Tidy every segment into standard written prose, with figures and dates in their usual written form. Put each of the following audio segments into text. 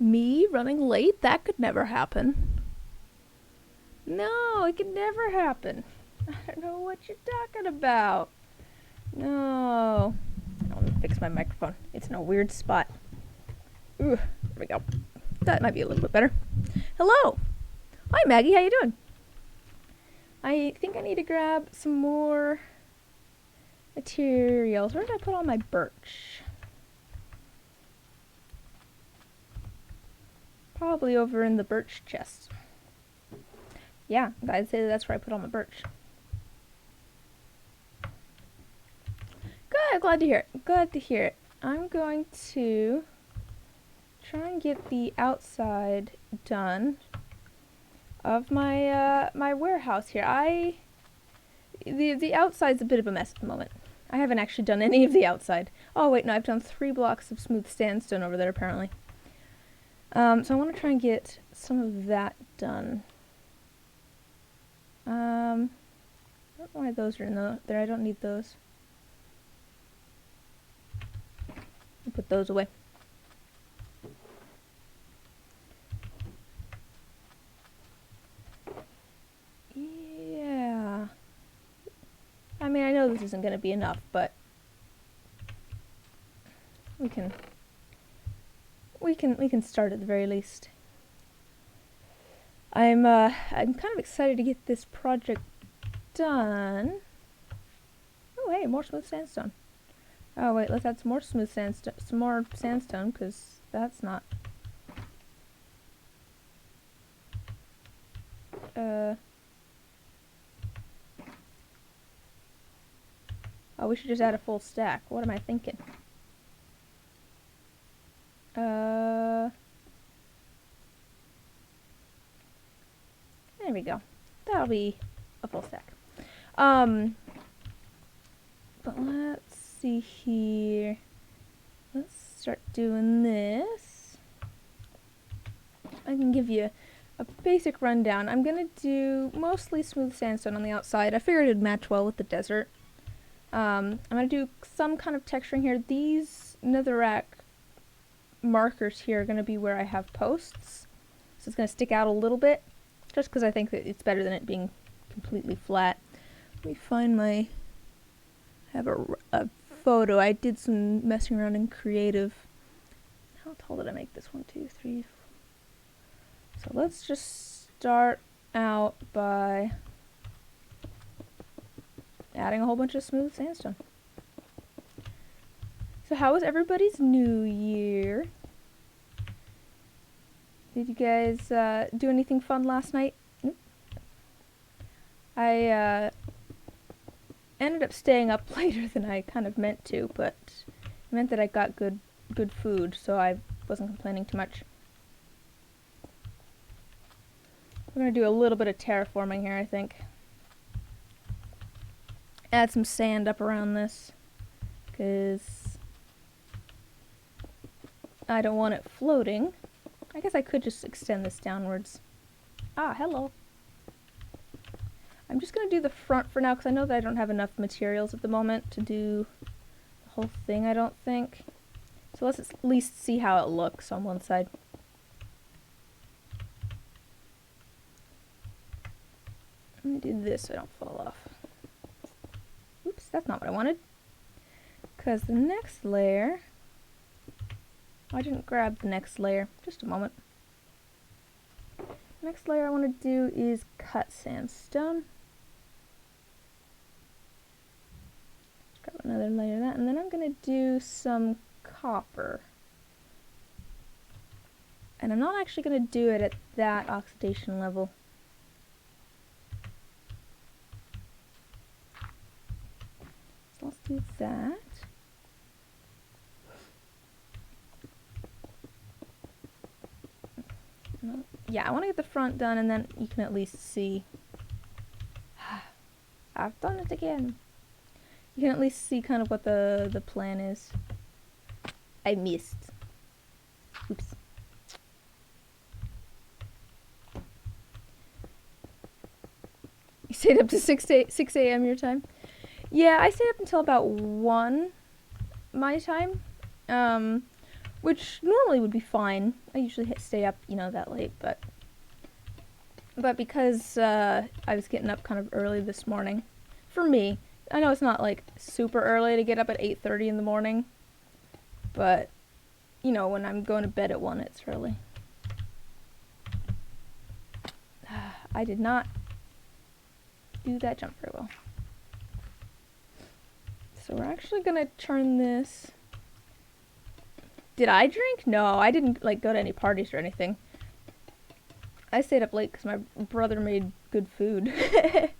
Me running late? That could never happen. No, it could never happen. I don't know what you're talking about. No. Let me fix my microphone. It's in a weird spot. Ooh, there we go. That might be a little bit better. Hello. Hi, Maggie. How you doing? I think I need to grab some more materials. Where did I put all my birch? Probably over in the birch chest. Yeah, I'd say that's where I put all my birch. Good, glad to hear it. Glad to hear it. I'm going to try and get the outside done of my my warehouse here. The outside's a bit of a mess at the moment. I haven't actually done any of the outside. Oh wait, no, I've done 3 blocks of smooth sandstone over there apparently. So I want to try and get some of that done. I don't know why those are in there. I don't need those. I'll put those away. Yeah. I mean, I know this isn't going to be enough, but we can start at the very least. I'm kind of excited to get this project done. Oh, hey, more smooth sandstone. Oh wait, let's add some more smooth sandstone, some more sandstone, because that's not. Oh, we should just add a full stack. What am I thinking? There we go. That'll be a full stack. But let's see here. Let's start doing this. I can give you a basic rundown. I'm gonna do mostly smooth sandstone on the outside. I figured it'd match well with the desert. I'm gonna do some kind of texturing here. These netherrack markers here are gonna be where I have posts. So it's gonna stick out a little bit, just because I think that it's better than it being completely flat. Let me find my... I have a photo. I did some messing around in creative. How tall did I make this? 1, 2, 3, 4. So let's just start out by adding a whole bunch of smooth sandstone. So how was everybody's New Year? Did you guys do anything fun last night? Nope. I ended up staying up later than I kind of meant to, but it meant that I got good food, so I wasn't complaining too much. We're gonna do a little bit of terraforming here, I think. Add some sand up around this, because I don't want it floating. I guess I could just extend this downwards. Ah, hello. I'm just going to do the front for now because I know that I don't have enough materials at the moment to do the whole thing, I don't think. So let's at least see how it looks on one side. Let me do this so I don't fall off. Oops, that's not what I wanted. Because the next layer... I didn't grab the next layer. Just a moment. Next layer I want to do is cut sandstone. Grab another layer of that, and then I'm going to do some copper. And I'm not actually going to do it at that oxidation level. So let's do that. Yeah, I want to get the front done, and then you can at least see. I've done it again. You can at least see kind of what the plan is. I missed. Oops. You stayed up to 6 a.m. your time? Yeah, I stayed up until about 1 my time. which normally would be fine. I usually stay up, that late, but because I was getting up kind of early this morning, for me, I know it's not like super early to get up at 8:30 in the morning, but when I'm going to bed at 1, it's early. I did not do that jump very well. So we're actually gonna turn this. Did I drink? No, I didn't go to any parties or anything. I stayed up late because my brother made good food. I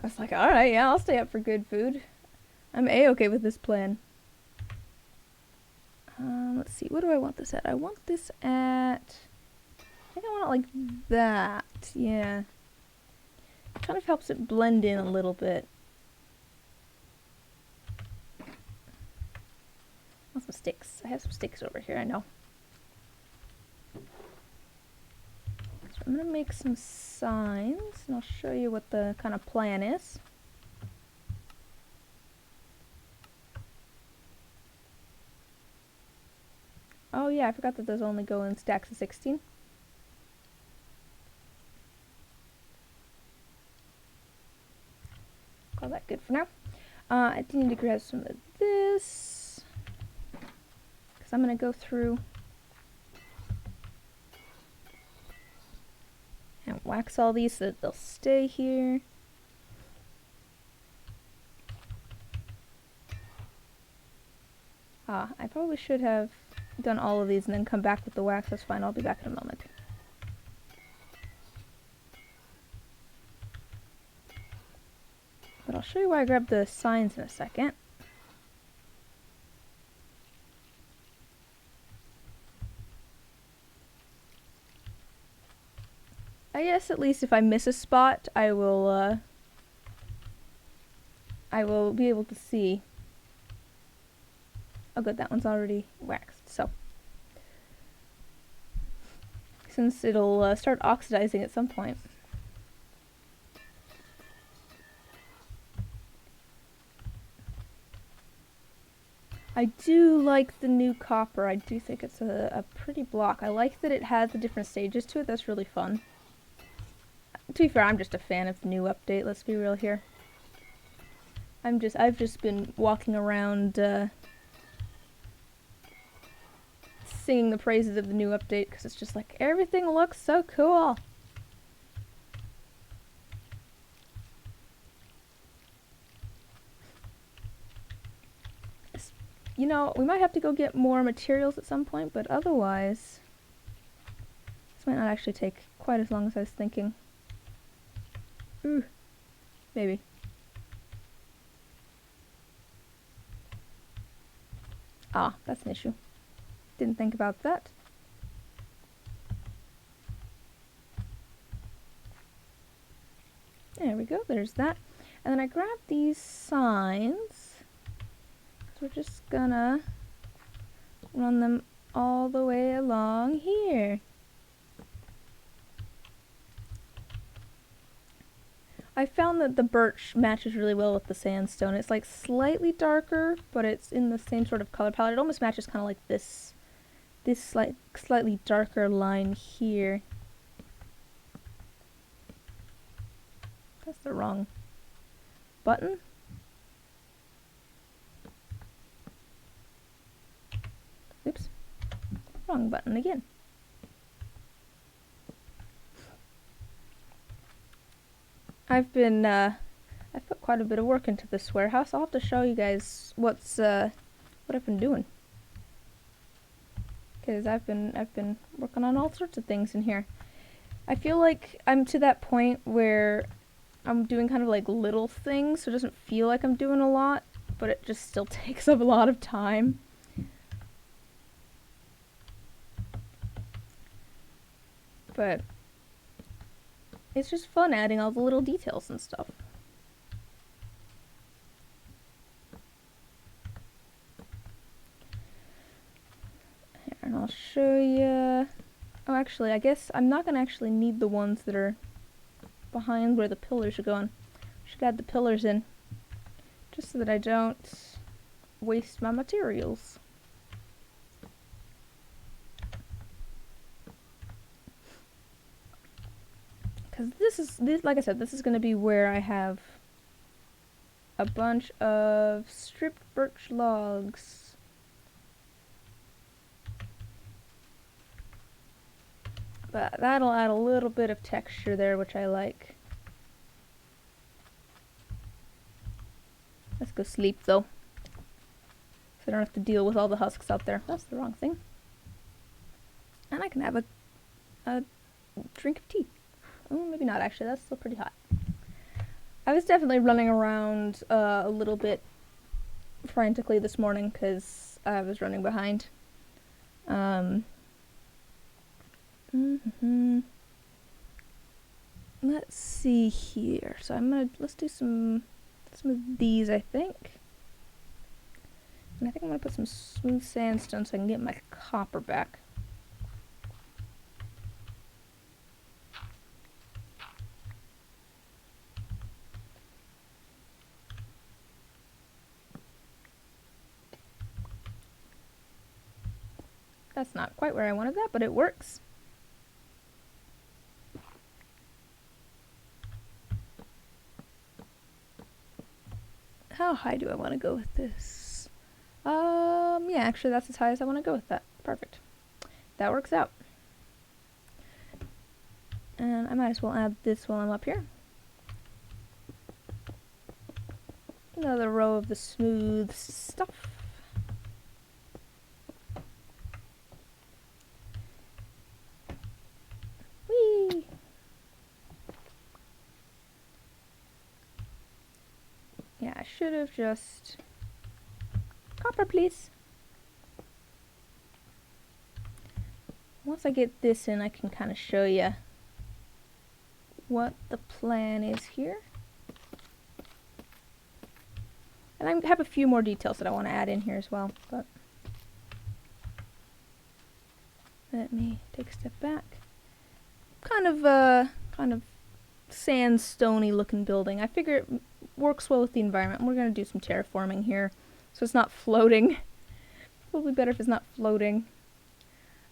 was like, all right, yeah, I'll stay up for good food. I'm a-okay with this plan. Let's see, what do I want this at? I want this at, I think I want it like that. Yeah. It kind of helps it blend in a little bit. I want some sticks. I have some sticks over here, I know. So I'm gonna make some signs, and I'll show you what the kind of plan is. Oh yeah, I forgot that those only go in stacks of 16. Call that good for now. I do need to grab some of this, because I'm going to go through and wax all these so that they'll stay here. I probably should have done all of these and then come back with the wax. That's fine, I'll be back in a moment. But I'll show you why I grabbed the signs in a second. I guess at least if I miss a spot, I will be able to see. Oh good, that one's already waxed, so. Since it'll start oxidizing at some point. I do like the new copper. I do think it's a pretty block. I like that it has the different stages to it. That's really fun. To be fair, I'm just a fan of the new update. Let's be real here. I've just been walking around singing the praises of the new update because it's just like everything looks so cool. We might have to go get more materials at some point, but otherwise, this might not actually take quite as long as I was thinking. Ooh, maybe. Ah, that's an issue. Didn't think about that. There we go, there's that. And then I grabbed these signs. We're just gonna run them all the way along here. I found that the birch matches really well with the sandstone. It's like slightly darker, but it's in the same sort of color palette. It almost matches kind of like this slightly darker line here. That's the wrong button. Oops, wrong button again. I've put quite a bit of work into this warehouse. I'll have to show you guys what I've been doing. Because I've been working on all sorts of things in here. I feel like I'm to that point where I'm doing kind of like little things, so it doesn't feel like I'm doing a lot, but it just still takes up a lot of time. But it's just fun adding all the little details and stuff. Here, and I'll show you. Oh, actually, I guess I'm not gonna actually need the ones that are behind where the pillars are going. Should add the pillars in, just so that I don't waste my materials. because like I said, this is going to be where I have a bunch of stripped birch logs. But that'll add a little bit of texture there, which I like. Let's go sleep though, so I don't have to deal with all the husks out there. That's the wrong thing. And I can have a drink of tea. Oh, maybe not actually, that's still pretty hot. I was definitely running around a little bit frantically this morning because I was running behind. Let's see here. So let's do some of these, I think. And I think I'm gonna put some smooth sandstone so I can get my copper back. That's not quite where I wanted that, but it works. How high do I want to go with this? Yeah, actually that's as high as I want to go with that. Perfect. That works out. And I might as well add this while I'm up here. Another row of the smooth stuff. Whee! Yeah, I should have just... Copper, please. Once I get this in, I can kind of show you what the plan is here. And I have a few more details that I want to add in here as well, but let me take a step back. Kind of sandstony looking building. I figure it works well with the environment. We're going to do some terraforming here, so it's not floating. Probably better if it's not floating.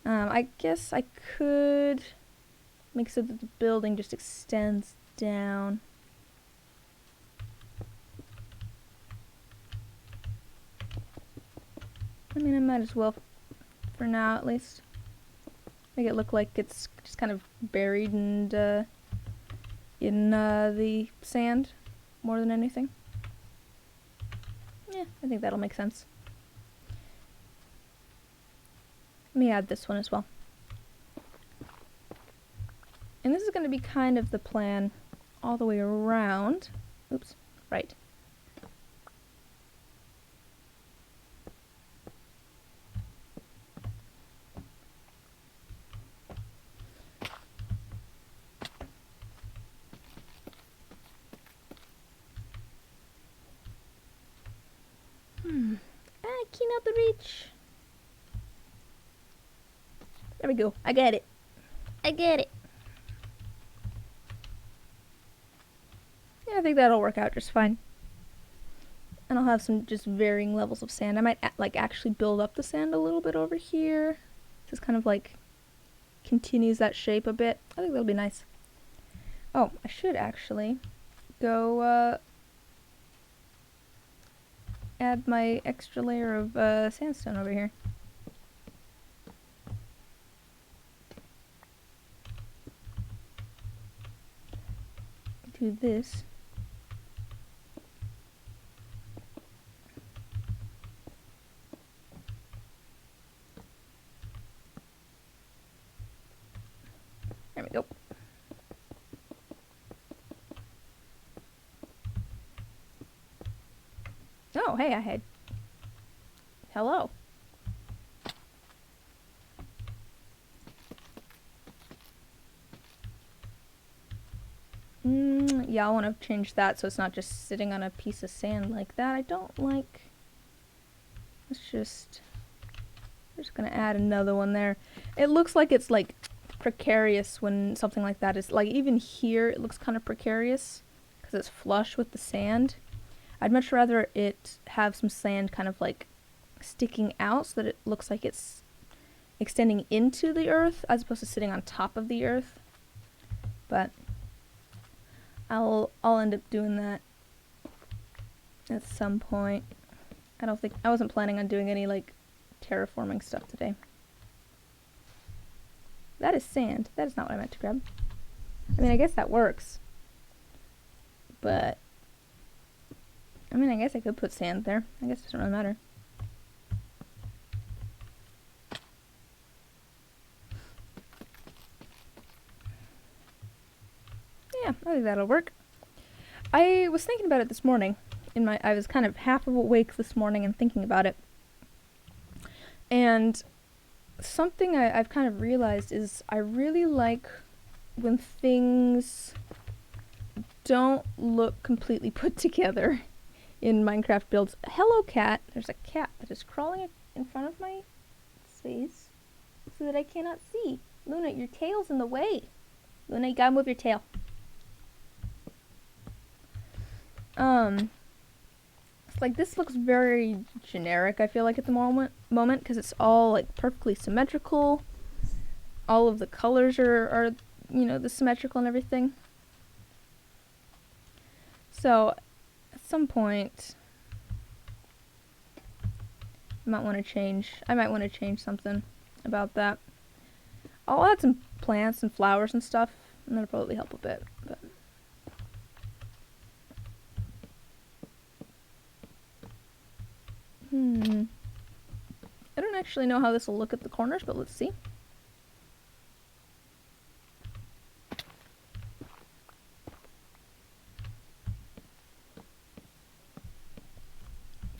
I guess I could make so that the building just extends down. I mean, I might as well, for now at least, make it look like it's just kind of buried and in the sand more than anything. Yeah, I think that'll make sense. Let me add this one as well. And this is going to be kind of the plan all the way around. Oops, right. I cannot reach. There we go. I get it. I get it. Yeah, I think that'll work out just fine. And I'll have some just varying levels of sand. I might like actually build up the sand a little bit over here. Just kind of like continues that shape a bit. I think that'll be nice. Oh, I should actually go add my extra layer of sandstone over here. Do this. There we go. Oh, hey, I had... Hello. Yeah, I want to change that so it's not just sitting on a piece of sand like that. I don't like... Let's just... We're just gonna add another one there. It looks like it's like precarious when something like that is... Like even here it looks kind of precarious because it's flush with the sand. I'd much rather it have some sand kind of like sticking out so that it looks like it's extending into the earth as opposed to sitting on top of the earth. But I'll end up doing that at some point. I wasn't planning on doing any like terraforming stuff today. That is sand. That is not what I meant to grab. I mean, I guess that works. But I mean, I guess I could put sand there. I guess it doesn't really matter. Yeah, I think that'll work. I was thinking about it this morning. I was kind of half awake this morning and thinking about it. And something I've kind of realized is I really like when things don't look completely put together in Minecraft builds. Hello, cat. There's a cat that is crawling in front of my face so that I cannot see. Luna, your tail's in the way. Luna, you gotta move your tail. It's like this looks very generic, I feel like, at the moment, because it's all like perfectly symmetrical. All of the colors are, you know, the symmetrical and everything. So, at some point, I might want to change something about that. I'll add some plants and flowers and stuff, and that'll probably help a bit. But I don't actually know how this will look at the corners, but let's see.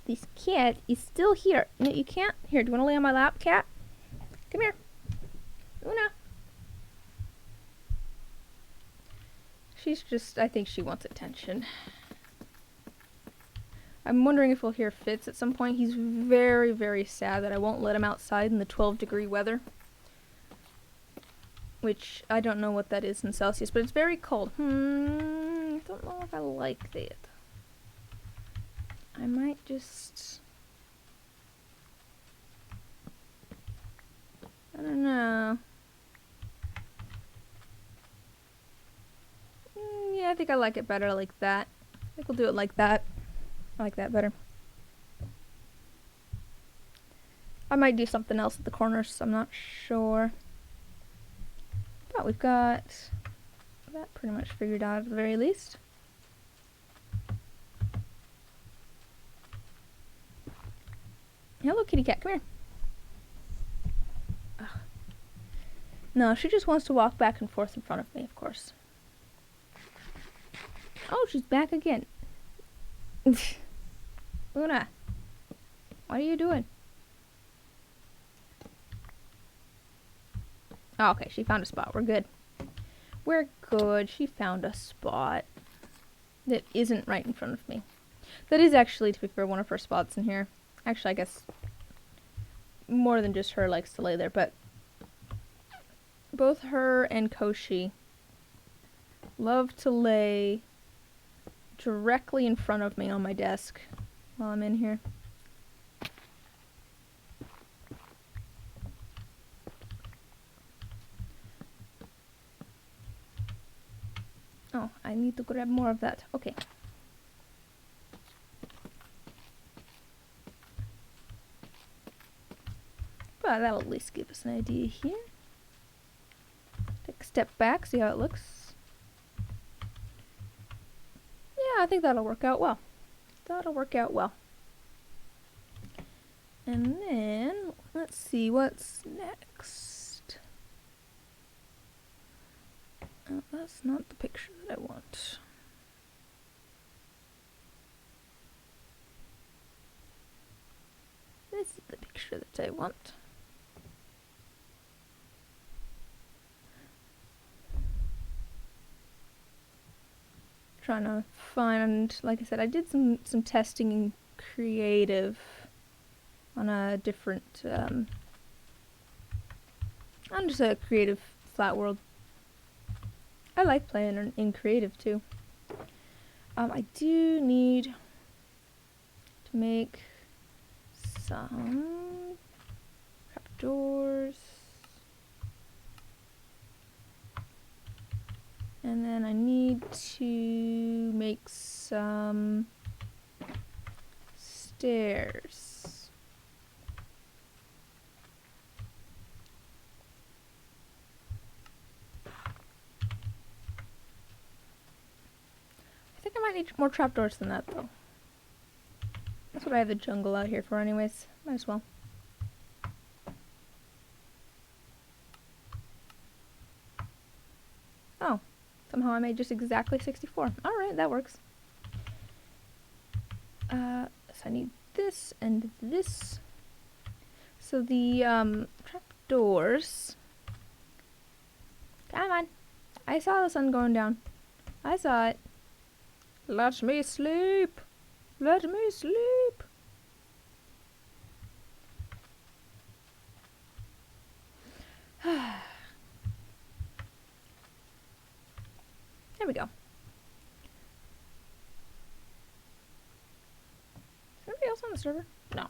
This cat is still here. No, you can't. Here, do you want to lay on my lap, cat? Come here. Una. She's just, I think she wants attention. I'm wondering if we'll hear Fitz at some point. He's very, very sad that I won't let him outside in the 12-degree weather. Which, I don't know what that is in Celsius, but it's very cold. I don't know if I like that. I might just... I don't know. Yeah, I think I like it better like that. I think we'll do it like that. I like that better. I might do something else at the corners, so I'm not sure. But we've got that pretty much figured out at the very least. Hello, kitty cat, come here. Ugh. No, she just wants to walk back and forth in front of me, of course. Oh, she's back again. Luna, what are you doing? Oh, okay, she found a spot. We're good. We're good. She found a spot that isn't right in front of me. That is actually, to be fair, one of her spots in here. Actually, I guess more than just her likes to lay there, but both her and Koshi love to lay directly in front of me on my desk while I'm in here. Oh, I need to grab more of that. Okay. But that'll at least give us an idea here. Take a step back, see how it looks. Yeah, I think that'll work out well. That'll work out well. And then, let's see what's next. Oh, that's not the picture that I want. This is the picture that I want. Trying to find, like I said, I did some testing in creative on a different, on just a creative flat world. I like playing in creative too. I do need to make some trapdoors And then I need to make some stairs. I think I might need more trapdoors than that, though. That's what I have the jungle out here for anyways. Might as well. Oh. Somehow I made just exactly 64. Alright, that works. So I need this and this. So the trapdoors. Come on. I saw the sun going down. I saw it. Let me sleep. Let me sleep. There we go. Is anybody else on the server? No.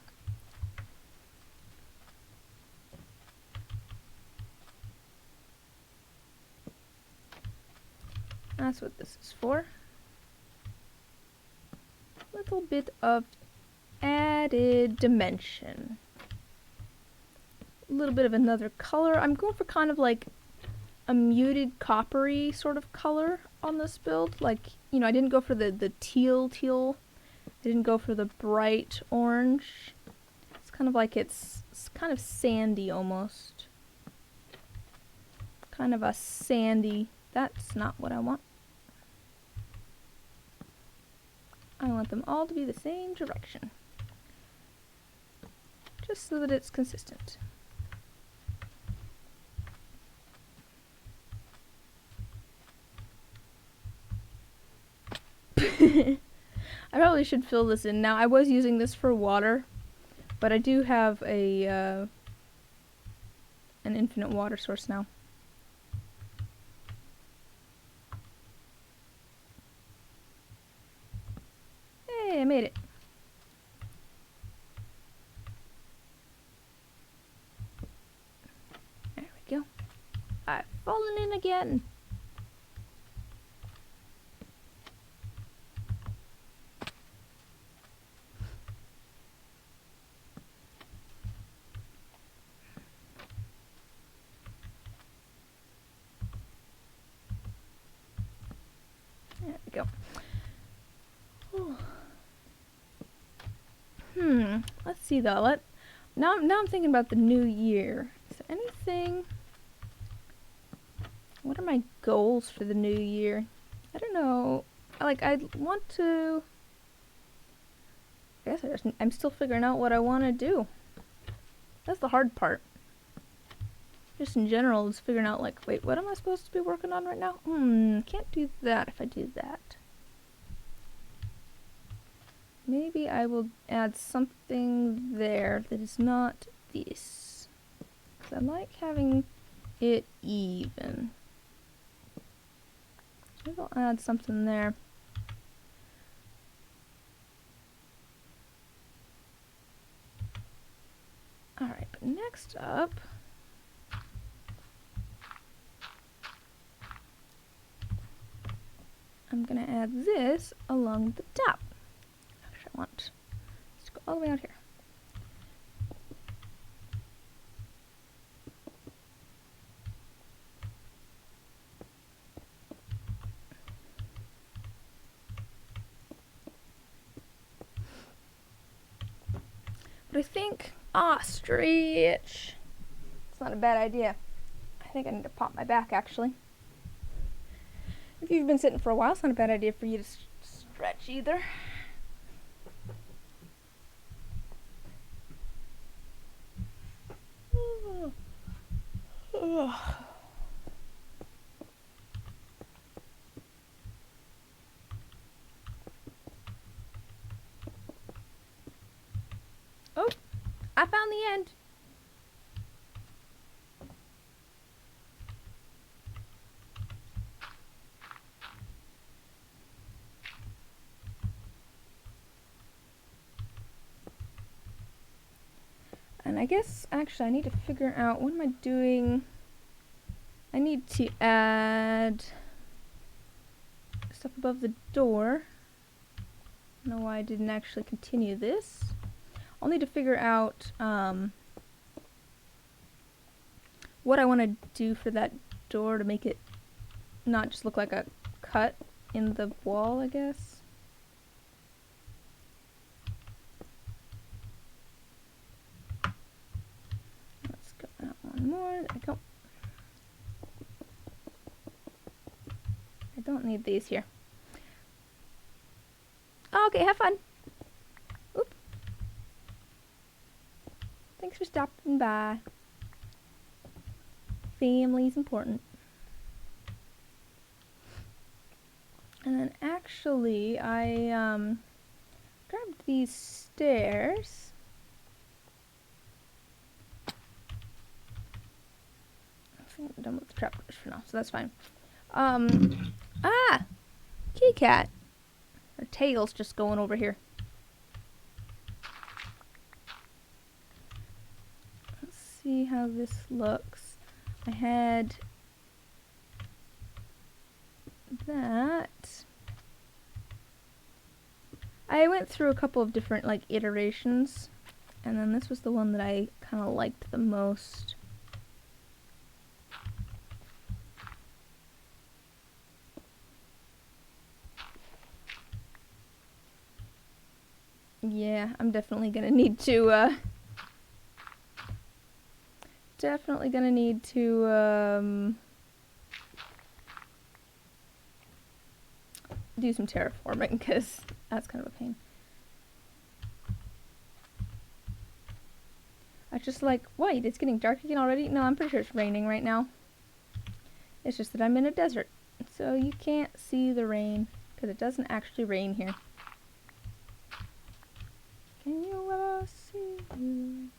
That's what this is for. Little bit of added dimension. A little bit of another color. I'm going for kind of like a muted coppery sort of color on this build. Like, you know, I didn't go for the teal. I didn't go for the bright orange. It's kind of like it's kind of sandy almost. Kind of a sandy. That's not what I want. I want them all to be the same direction. Just so that it's consistent. I probably should fill this in now. I was using this for water, but I do have a an infinite water source now. Hey, I made it. There we go. I've fallen in again. There we go. Oh. Let's see though. Now I'm thinking about the new year. Is there anything? What are my goals for the new year? I don't know. Like, I want to. I guess I'm still figuring out what I want to do. That's the hard part. Just in general, is figuring out like, wait, what am I supposed to be working on right now? Can't do that if I do that. Maybe I will add something there that is not this. Because I like having it even. Maybe I'll add something there. Alright, but next up, I'm gonna add this along the top. Actually, I want to go all the way out here. But I think ostrich. It's not a bad idea. I think I need to pop my back actually. If you've been sitting for a while, it's not a bad idea for you to stretch either. Oh, I found the end. And I guess, actually, I need to figure out, what am I doing? I need to add up above the door. I don't know why I didn't actually continue this. I'll need to figure out what I want to do for that door to make it not just look like a cut in the wall, I guess. Let's go out one more. There we go. I don't need these here. Okay, have fun. Oop. Thanks for stopping by. Family's important. And then actually, I grabbed these stairs. I think I'm done with the trapdoors for now, so that's fine. Kitty cat. Her tail's just going over here. Let's see how this looks. I had that. I went through a couple of different like iterations, and then this was the one that I kind of liked the most. Yeah, I'm definitely gonna need to do some terraforming, because that's kind of a pain. I just like, wait, it's getting dark again already? No, I'm pretty sure it's raining right now. It's just that I'm in a desert, so you can't see the rain, because it doesn't actually rain here. Can you ever see the rain?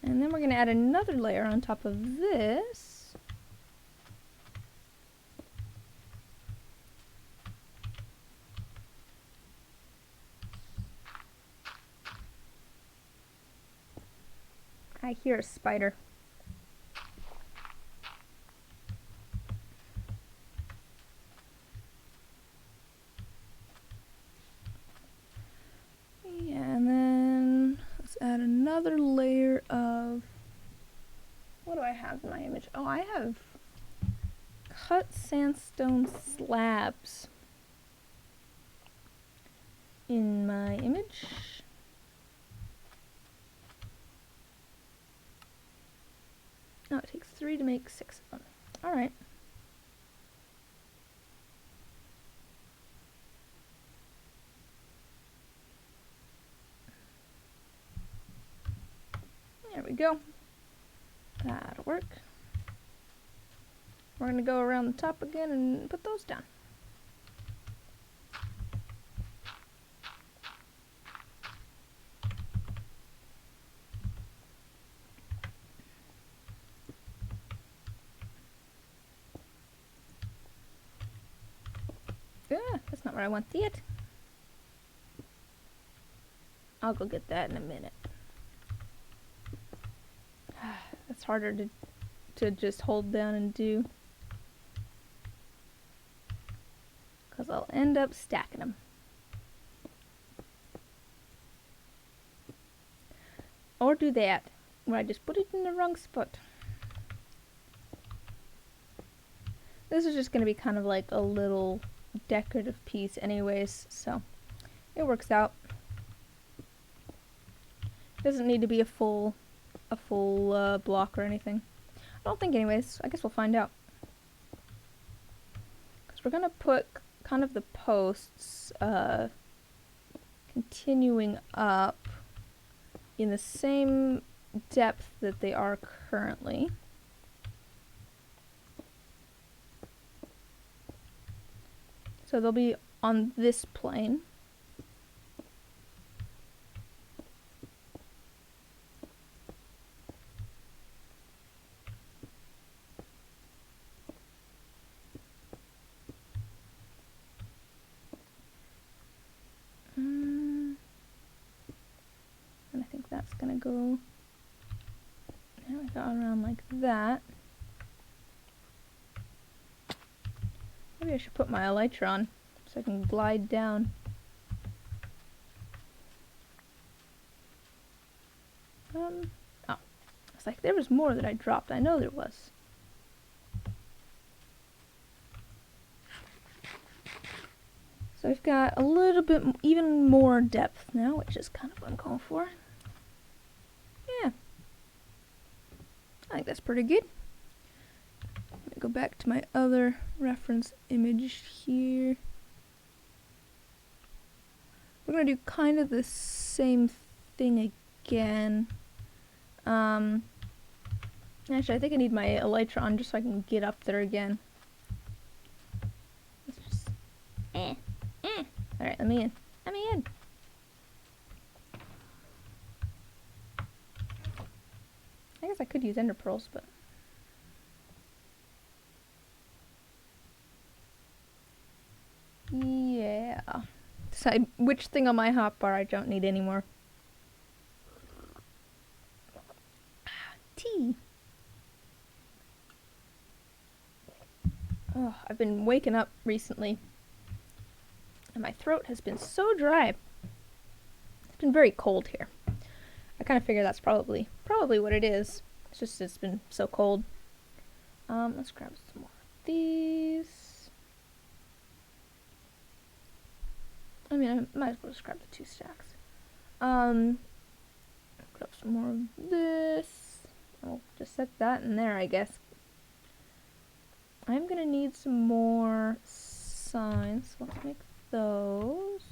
And then we're going to add another layer on top of this. I hear a spider. Yeah, and then let's add another layer of... What do I have in my image? Oh, I have cut sandstone slabs in my image. Oh, it takes 3 to make 6 of them. Alright. There we go. That'll work. We're going to go around the top again and put those down. That's not where I want it. I'll go get that in a minute. That's harder to just hold down and do, because I'll end up stacking them. Or do that, where I just put it in the wrong spot. This is just going to be kind of like a little decorative piece anyways, so it works out. Doesn't need to be a full block or anything. I don't think anyways. I guess we'll find out. Because we're going to put kind of the posts continuing up in the same depth that they are currently. So they'll be on this plane. And I think that's gonna go, there we go, around like that. Maybe I should put my elytra on so I can glide down. Oh. It's like there was more that I dropped. I know there was. So I've got a little bit, even more depth now, which is kind of what I'm going for. Yeah. I think that's pretty good. I'm going to go back to my other reference image here. We're going to do kind of the same thing again. Actually, I think I need my elytra on just so I can get up there again. Let's just... Alright, let me in. Let me in. I guess I could use ender pearls, but... yeah. Decide which thing on my hotbar I don't need anymore. Tea. Oh, I've been waking up recently, and my throat has been so dry. It's been very cold here. I kind of figure that's probably what it is. It's just it's been so cold. Let's grab some more of these. I mean, I might as well just grab the 2 stacks. Grab some more of this. I'll just set that in there, I guess. I'm gonna need some more signs. Let's make those.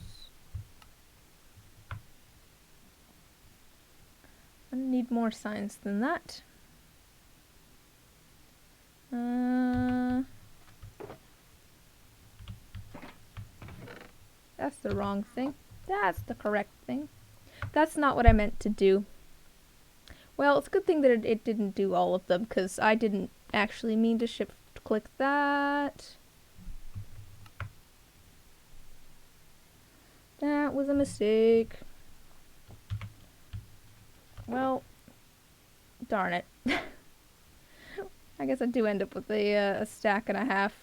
I need more signs than that. That's the wrong thing. That's the correct thing. That's not what I meant to do. Well, it's a good thing that it didn't do all of them, because I didn't actually mean to click that. That was a mistake. Well, darn it. I guess I do end up with a stack and a half.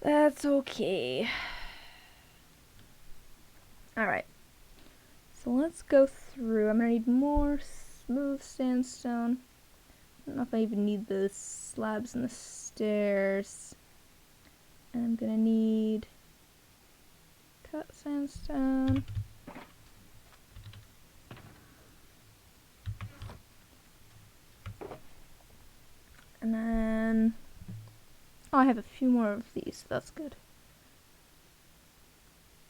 That's okay. Alright. So let's go through. I'm gonna need more smooth sandstone. I don't know if I even need the slabs and the stairs. And I'm gonna need cut sandstone. And then, oh, I have a few more of these, so that's good.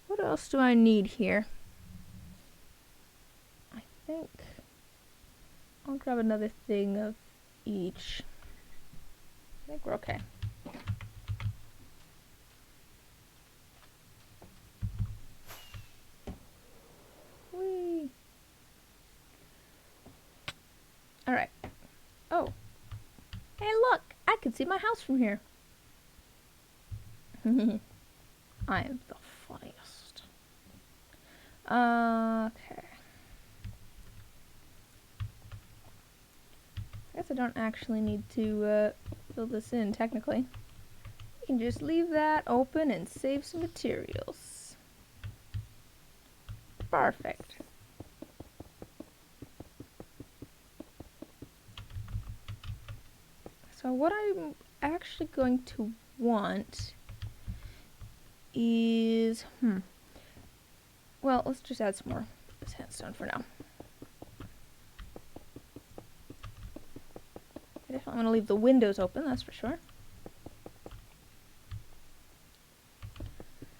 What else do I need here? I think I'll grab another thing of each. I think we're okay. Whee! Alright. Oh. Hey, look! I can see my house from here. I am the funniest. Okay. I guess I don't actually need to fill this in, technically. You can just leave that open and save some materials. Perfect. So what I'm actually going to want is, well, let's just add some more sandstone for now. I definitely want to leave the windows open, that's for sure.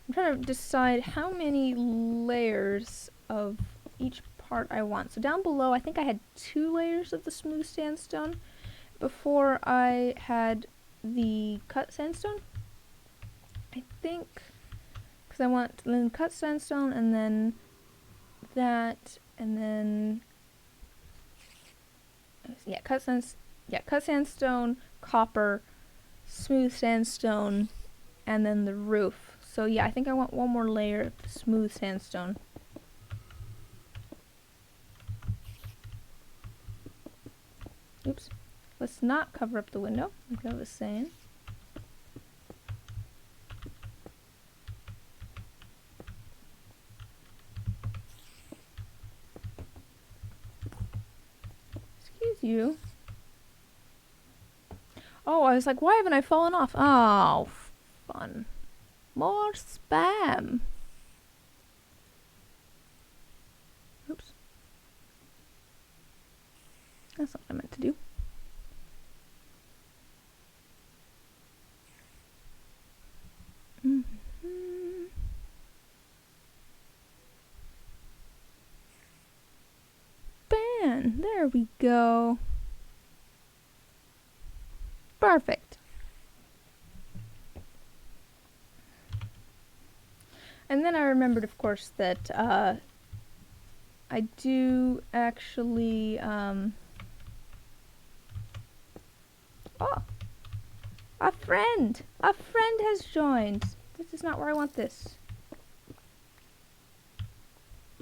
I'm trying to decide how many layers of each part I want. So down below, I think I had 2 layers of the smooth sandstone before I had the cut sandstone. I think, because I want then cut sandstone and then that, and then yeah, cut sandstone, copper, smooth sandstone, and then the roof. So yeah, I think I want one more layer of smooth sandstone. Oops. Let's not cover up the window, like I was saying. Excuse you. Oh, I was like, why haven't I fallen off? Oh, fun. More spam. Oops. That's not what I meant to do. Bam! There we go. Perfect. And then I remembered, of course, that I do actually, oh! A friend! A friend has joined! This is not where I want this.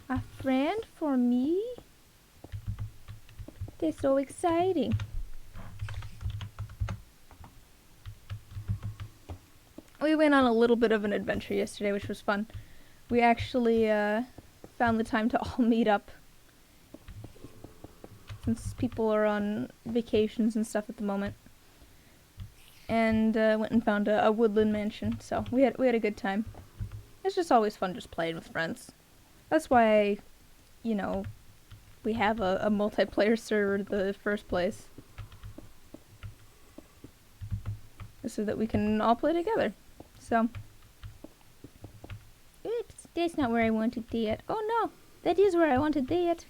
A friend for me? That's so exciting. We went on a little bit of an adventure yesterday, which was fun. We actually found the time to all meet up, since people are on vacations and stuff at the moment, and went and found a woodland mansion. So we had a good time. It's just always fun just playing with friends. That's why, you know, we have a multiplayer server in the first place, so that we can all play together. So, oops, that's not where I wanted that. Oh no, that is where I wanted that.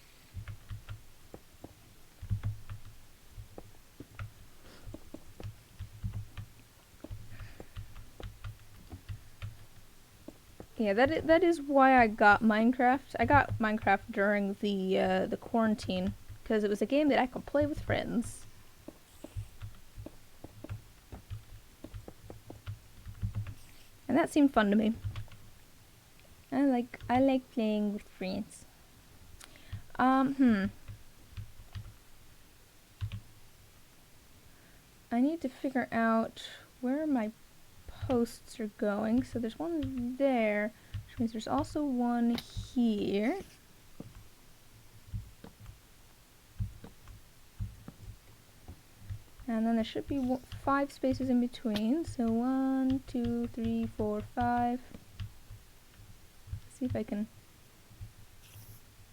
Yeah, that is why I got Minecraft. I got Minecraft during the quarantine, because it was a game that I could play with friends. And that seemed fun to me. I like playing with friends. I need to figure out where my posts are going. So there's one there, which means there's also one here. And then there should be 5 spaces in between. So 1, 2, 3, 4, 5. Let's see if I can...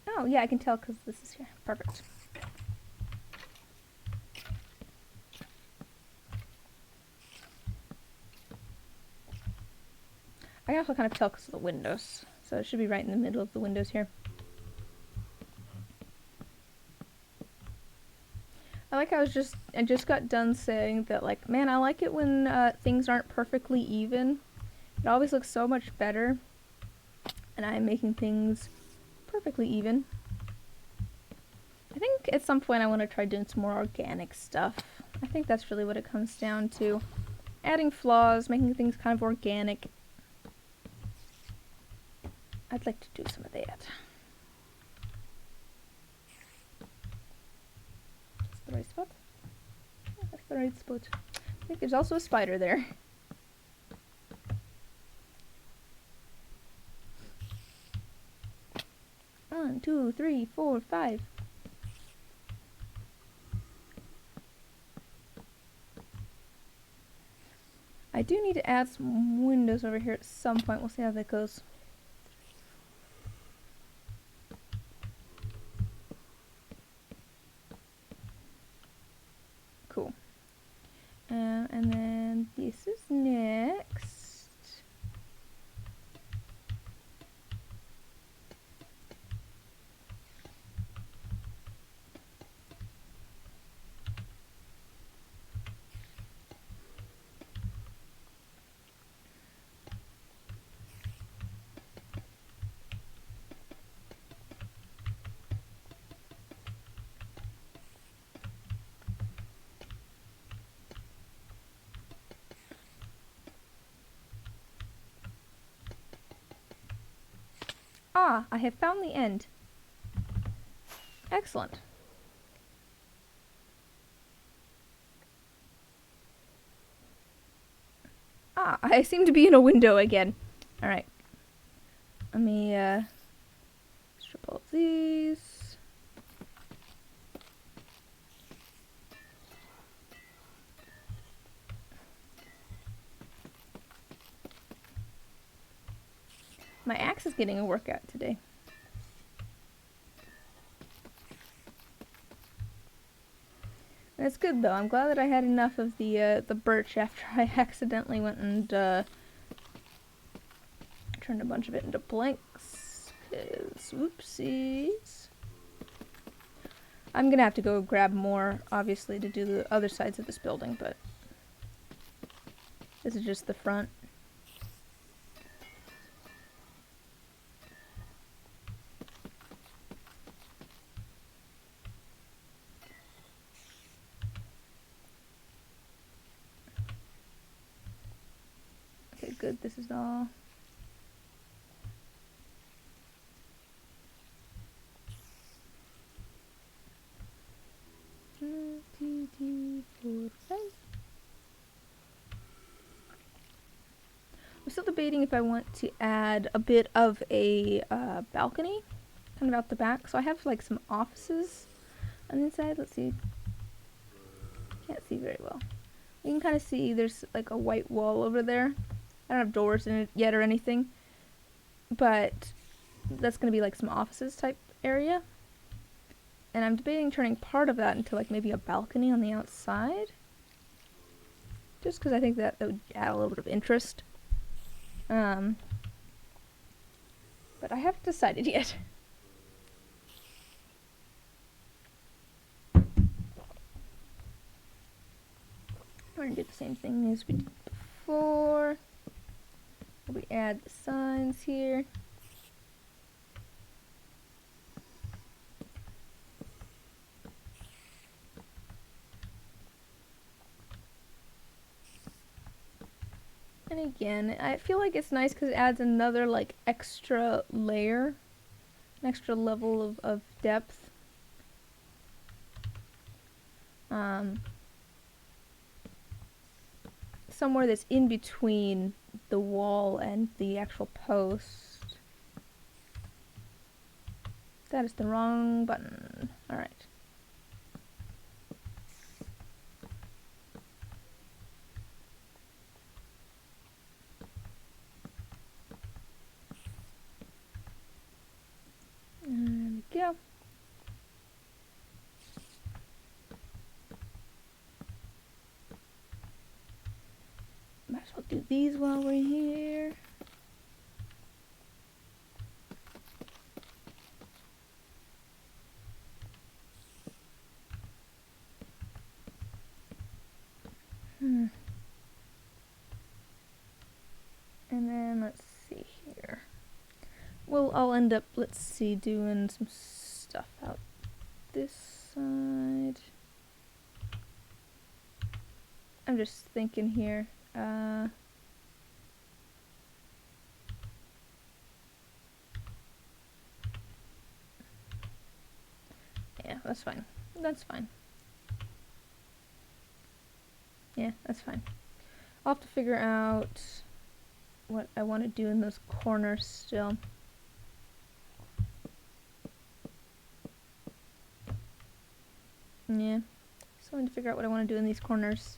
Oh, yeah, I can tell because this is here. Perfect. I can also kind of tell because of the windows. So it should be right in the middle of the windows here. I just got done saying that, like, man, I like it when things aren't perfectly even. It always looks so much better. And I'm making things perfectly even. I think at some point I want to try doing some more organic stuff. I think that's really what it comes down to. Adding flaws, making things kind of organic. I'd like to do some of that. That's the right spot. Yeah, that's the right spot. I think there's also a spider there. One, 2, 3, 4, 5. I do need to add some windows over here at some point. We'll see how that goes. Cool. And then this is next. Ah, I have found the end. Excellent. Ah, I seem to be in a window again. Alright. Let me, strip all of these. My axe is getting a workout today. That's good though. I'm glad that I had enough of the birch after I accidentally went and turned a bunch of it into planks. 'Cause whoopsies. I'm gonna have to go grab more, obviously, to do the other sides of this building, but this is just the front. Okay, good. This is all. One, two, three, four, five. I'm still debating if I want to add a bit of a balcony, kind of out the back. So I have like some offices on the inside. Let's see. Can't see very well. You can kind of see there's like a white wall over there. I don't have doors in it yet or anything, but that's going to be like some offices type area. And I'm debating turning part of that into like maybe a balcony on the outside. Just because I think that would add a little bit of interest. But I haven't decided yet. We're going to do the same thing as we did before. We add the signs here. And again, I feel like it's nice because it adds another like extra layer, an extra level of depth. Somewhere that's in between the wall and the actual post. That is the wrong button. Alright. There we go. Might as well do these while we're here. And then let's see here. Well, I'll end up, let's see, doing some stuff out this side. I'm just thinking here. Yeah, that's fine. That's fine. Yeah, that's fine. I'll have to figure out what I want to do in those corners still. Yeah, still need to figure out what I want to do in these corners.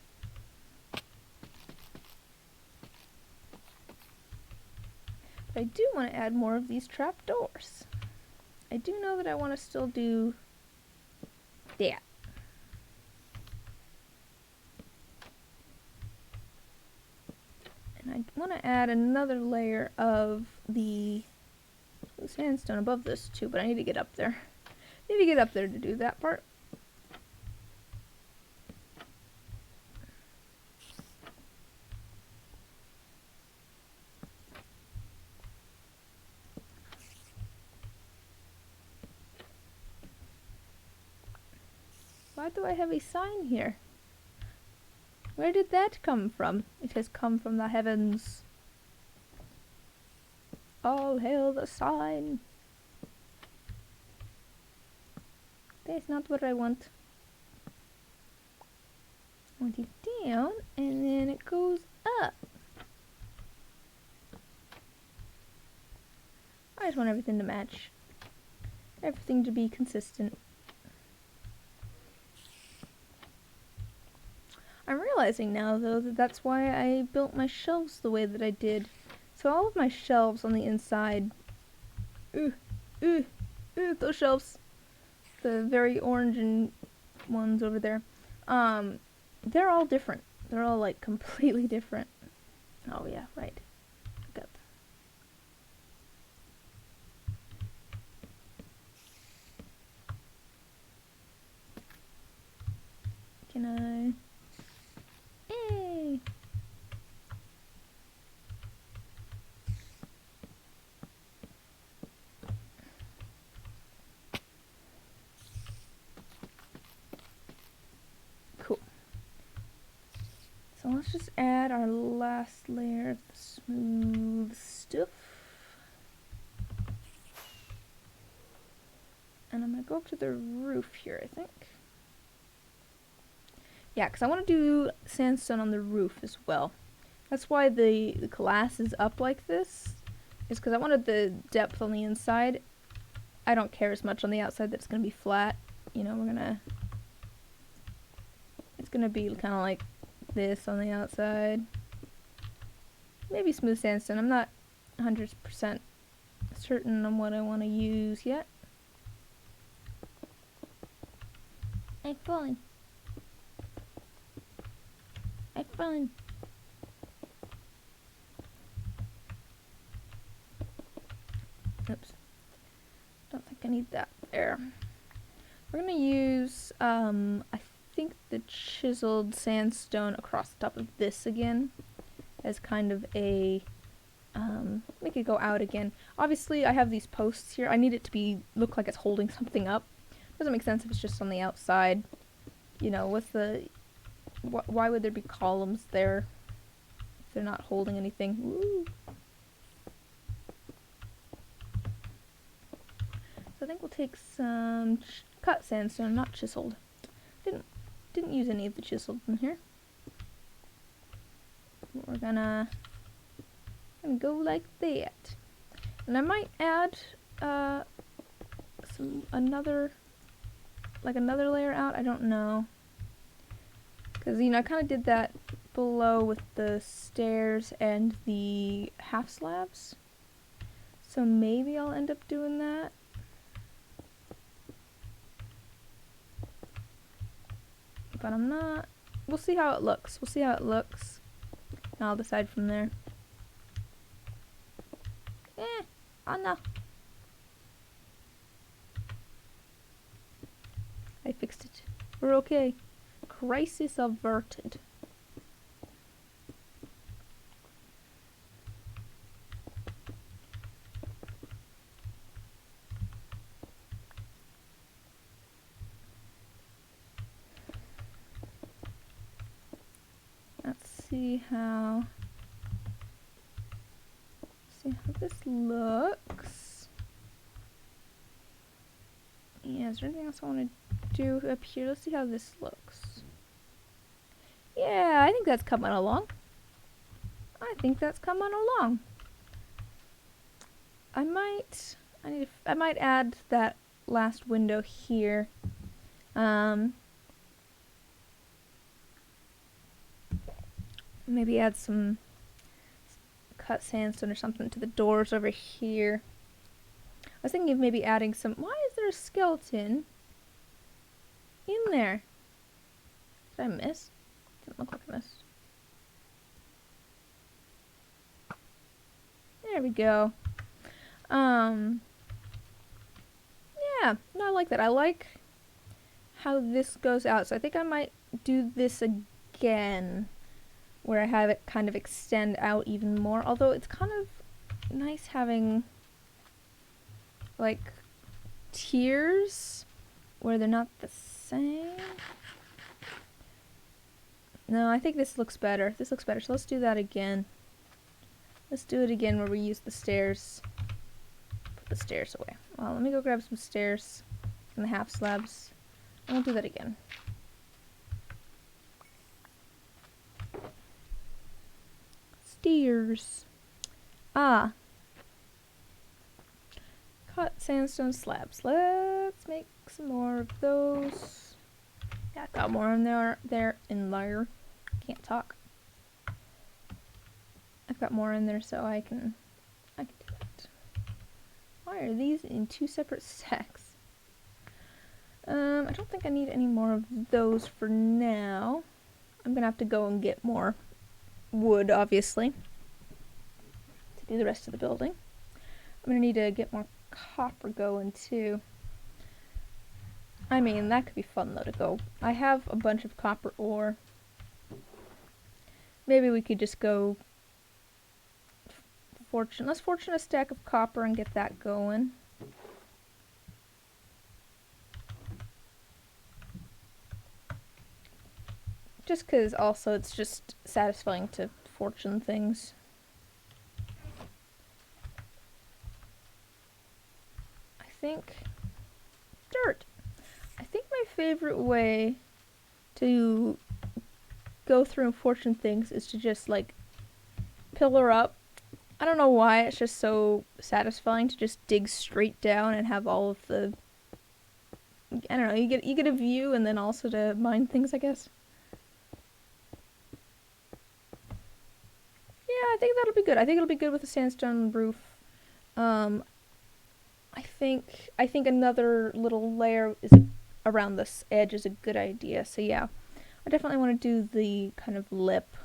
But I do want to add more of these trapdoors. I do know that I want to still do that. And I want to add another layer of the sandstone above this too, but I need to get up there. I need to get up there to do that part. Why do I have a sign here? Where did that come from? It has come from the heavens. All hail the sign. That's not what I want. I want it down, and then it goes up. just want everything to match. Everything to be consistent. I'm realizing now, though, that that's why I built my shelves the way that I did. So all of my shelves on the inside... Ooh, ooh, ooh, those shelves. The very orange and ones over there. They're all different. They're all, like, completely different. Oh, yeah, right. I got them. Can I... Hey! Cool. So let's just add our last layer of the smooth stuff. And I'm going to go up to the roof here, I think. Yeah, because I want to do sandstone on the roof as well. That's why the glass is up like this, is because I wanted the depth on the inside. I don't care as much on the outside that it's going to be flat. You know, it's going to be kind of like this on the outside. Maybe smooth sandstone. I'm not 100% certain on what I want to use yet. I'm falling. I'm falling. Oops. Don't think I need that there. We're going to use, I think the chiseled sandstone across the top of this again as kind of a, make it go out again. Obviously, I have these posts here. I need it to look like it's holding something up. Doesn't make sense if it's just on the outside. You know, why would there be columns there if they're not holding anything? Woo. So I think we'll take some cut sandstone, not chiseled. Didn't use any of the chiseled in here. We're gonna go like that. And I might add another layer out. I don't know. Because, you know, I kind of did that below with the stairs and the half slabs. So maybe I'll end up doing that. But I'm not. We'll see how it looks. And I'll decide from there. Oh no. I fixed it. We're okay. Crisis averted. Let's see how this looks. Yeah, is there anything else I want to do up here? Let's see how this looks. Yeah, I think that's coming along. I might add that last window here. Maybe add some cut sandstone or something to the doors over here. I was thinking of maybe adding some... Why is there a skeleton in there? Did I miss? Didn't look like I missed. There we go. Yeah, no, I like that. I like how this goes out. So I think I might do this again, where I have it kind of extend out even more. Although it's kind of nice having, like, tiers where they're not the same. No, I think this looks better. So let's do that again. Let's do it again where we use the stairs. Put the stairs away. Well, let me go grab some stairs and the half slabs. And we'll do that again. Stairs. Ah. cut sandstone slabs. Let's make some more of those. Yeah, got more in there in there. Can't talk. I've got more in there so I can do that. Why are these in two separate sacks? I don't think I need any more of those for now. I'm gonna have to go and get more wood, obviously, to do the rest of the building. I'm gonna need to get more copper going too. I mean, that could be fun though to go. I have a bunch of copper ore. Maybe we could just go let's fortune a stack of copper and get that going. Just because also it's just satisfying to fortune things. I think dirt. I think my favorite way to go through and fortune things is to just like pillar up. I don't know why, it's just so satisfying to just dig straight down and have all of the, I don't know, you get a view and then also to mine things, I guess. Yeah, I think that'll be good. I think it'll be good with a sandstone roof. I think another little layer is around this edge is a good idea. So yeah, I definitely want to do the kind of lip.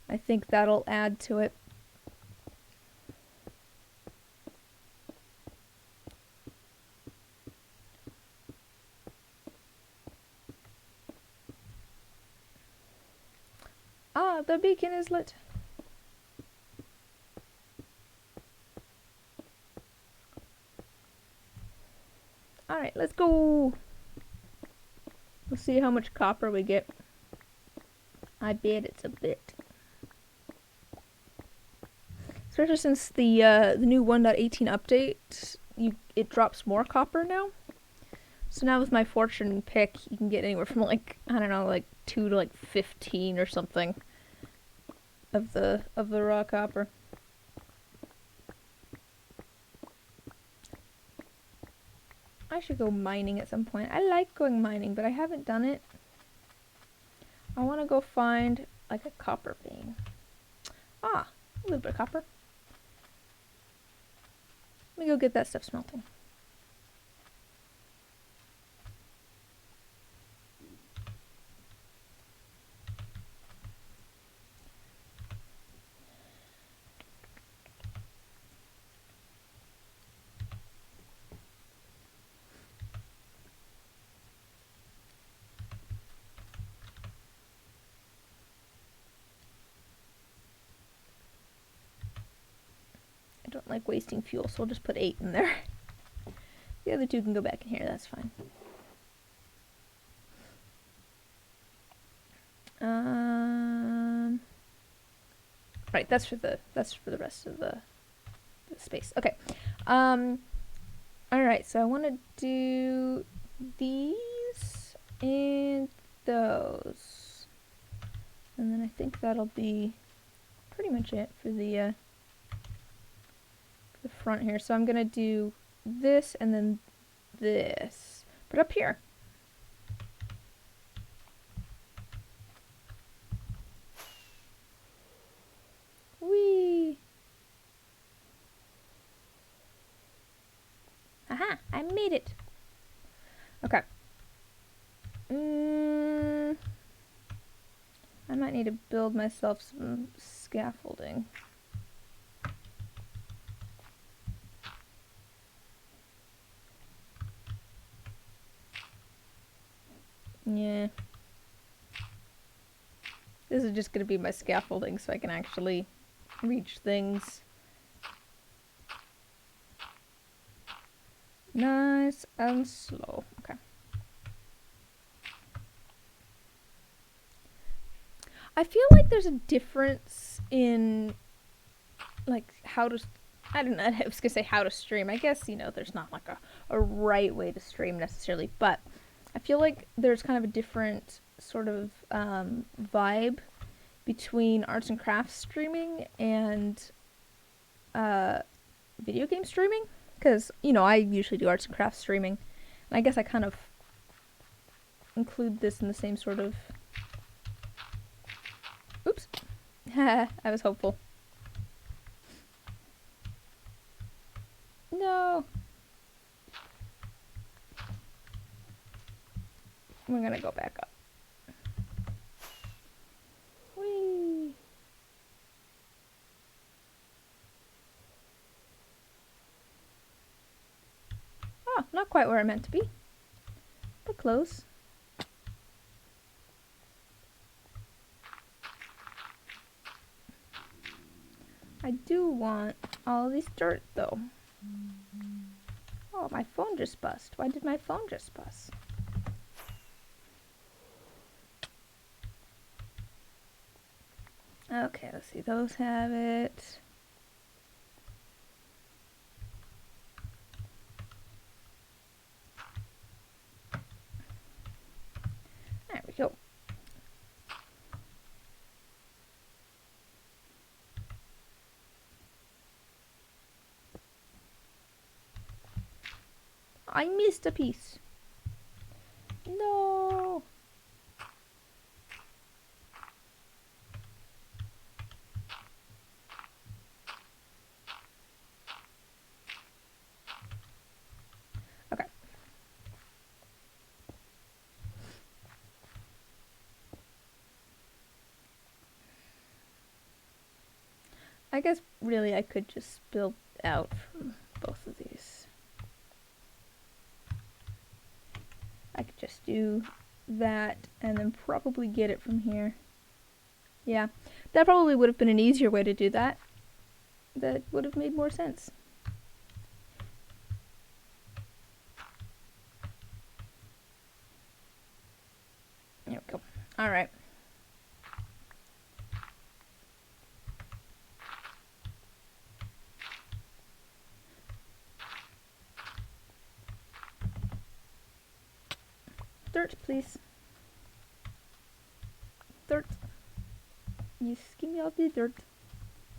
I think that'll add to it. Ah, the beacon is lit. Alright, let's go. Let's see how much copper we get. I bet it's a bit. Especially since the new 1.18 update, it drops more copper now. So now with my fortune pick, you can get anywhere from like, I don't know, like 2 to like 15 or something of the raw copper. I should go mining at some point. I like going mining, but I haven't done it. I want to go find like a copper vein. Ah, a little bit of copper. Let me go get that stuff smelting. I don't like wasting fuel, so we'll just put 8 in there. The other 2 can go back in here, that's fine. Right, that's for the rest of the space. Okay. Alright, so I want to do these and those. And then I think that'll be pretty much it for the front here. So I'm going to do this and then this. But up here. Whee! Aha! I made it! Okay. I might need to build myself some scaffolding. Yeah. This is just going to be my scaffolding so I can actually reach things. Nice and slow. Okay. I feel like there's a difference in like how to, I don't know, I was gonna say how to stream. I guess, you know, there's not like a right way to stream necessarily, but I feel like there's kind of a different sort of vibe between arts and crafts streaming and video game streaming. Because, you know, I usually do arts and crafts streaming. And I guess I kind of include this in the same sort of... Oops. I was hopeful. No. We're gonna go back up. Whee! Oh, not quite where I meant to be. But close. I do want all this dirt, though. Oh, my phone just bust. Why did my phone just bust? Okay, let's see. Those have it. There we go. I missed a piece. No. Okay. I guess really I could just build out from both of these. I could just do that and then probably get it from here. Yeah, that probably would have been an easier way to do that. That would have made more sense. There we go. Alright. Dirt, please. Dirt. Yes, give me all the dirt.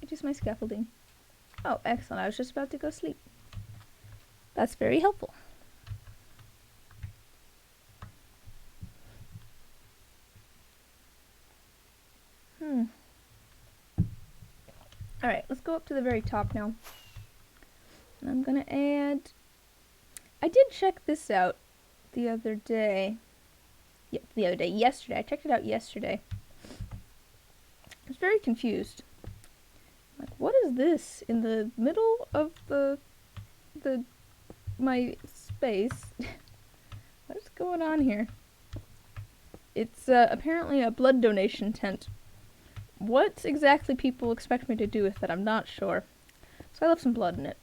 It is my scaffolding. Oh, excellent. I was just about to go sleep. That's very helpful. Alright, let's go up to the very top now. And I'm gonna add... I did check this out the other day. Yeah, yesterday. I checked it out yesterday. I was very confused. Like, what is this in the middle of my space? What's going on here? It's apparently a blood donation tent. What exactly people expect me to do with it, I'm not sure. So I left some blood in it.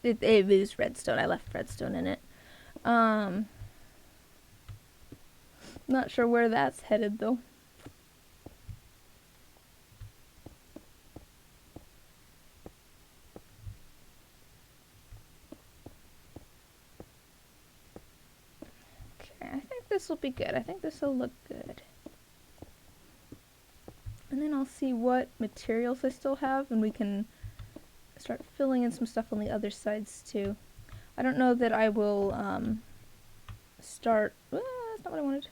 It is redstone. I left redstone in it. Not sure where that's headed though. Okay, I think this will be good. I think this will look good. And then I'll see what materials I still have, and we can start filling in some stuff on the other sides too. I don't know that I will start... that's not what I wanted.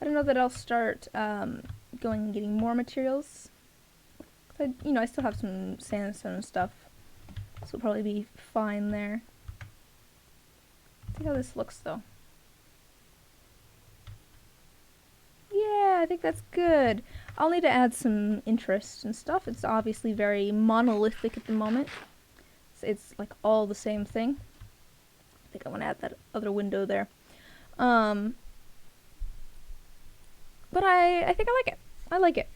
I don't know that I'll start going and getting more materials. I still have some sandstone and stuff, so it'll probably be fine there. See how this looks though. Yeah, I think that's good. I'll need to add some interest and stuff. It's obviously very monolithic at the moment. It's like all the same thing. I think I want to add that other window there. But I think I like it. I like it.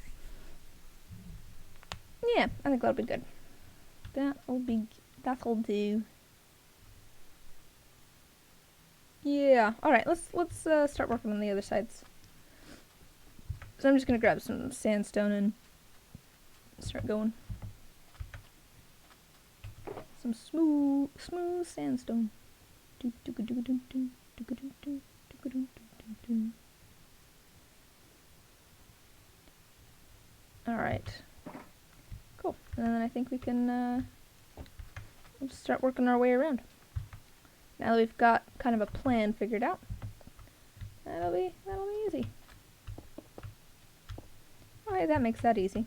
Yeah, I think that'll be good. That'll do. Yeah. All right. Let's start working on the other sides. So I'm just gonna grab some sandstone and start going. Some smooth sandstone. All right. think we can we'll just start working our way around. Now that we've got kind of a plan figured out, that'll be easy. Alright, that makes that easy.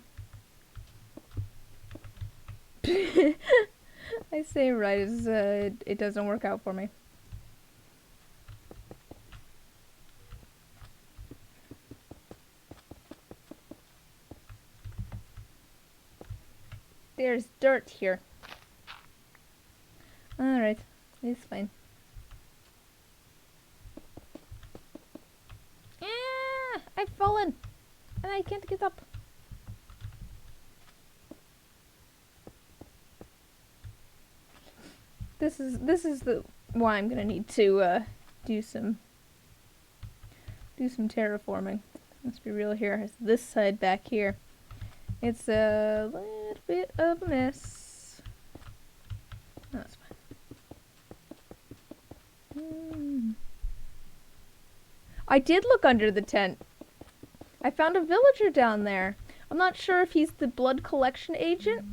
I say right as it doesn't work out for me. There's dirt here. Alright, it's fine. Ah, I've fallen, and I can't get up. This is the why I'm gonna need to do some terraforming. Let's be real here. It's this side back here. It's a little bit of a mess. No, that's fine. I did look under the tent. I found a villager down there. I'm not sure if he's the blood collection agent,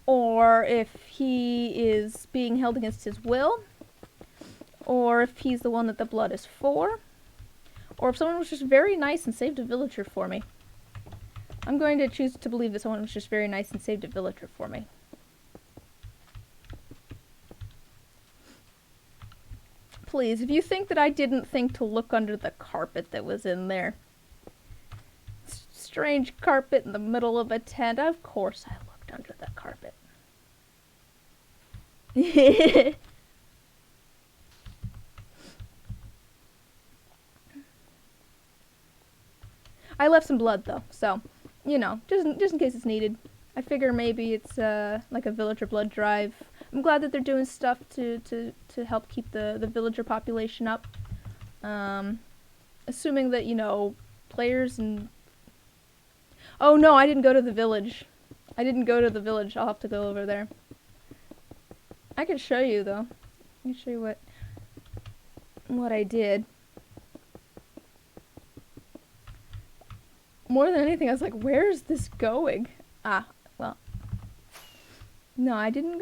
or if he is being held against his will, or if he's the one that the blood is for, or if someone was just very nice and saved a villager for me. I'm going to choose to believe that someone was just very nice and saved a villager for me. Please, if you think that I didn't think to look under the carpet that was in there. Strange carpet in the middle of a tent. Of course I looked under the carpet. I left some blood though, so, you know, just in case it's needed. I figure maybe it's like a villager blood drive. I'm glad that they're doing stuff to help keep the villager population up. Assuming that, you know, players and... Oh no, I didn't go to the village. I didn't go to the village. I'll have to go over there. I can show you though. Let me show you what I did. More than anything, I was like, where is this going? Ah, well. No, I didn't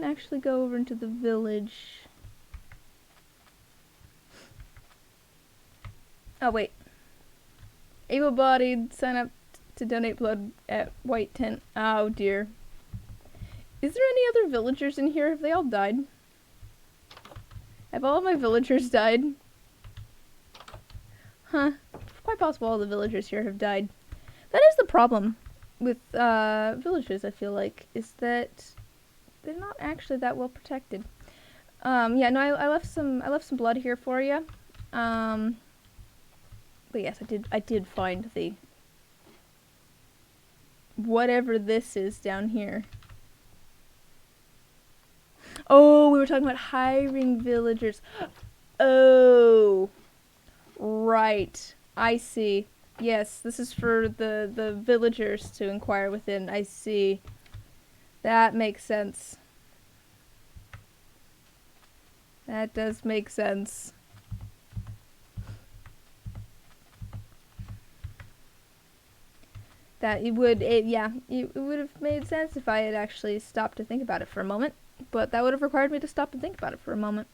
actually go over into the village. Oh, wait. Able-bodied, sign up to donate blood at White Tent. Oh, dear. Is there any other villagers in here? Have they all died? Have all of my villagers died? Huh. It's quite possible all the villagers here have died. That is the problem with villages, I feel like, is that they're not actually that well protected. Yeah, no, I left some blood here for you. But yes, I did find the whatever this is down here. Oh, we were talking about hiring villagers. Oh, right. I see. Yes, this is for the villagers to inquire within. I see. That makes sense. That does make sense. That it would have made sense if I had actually stopped to think about it for a moment. But that would have required me to stop and think about it for a moment.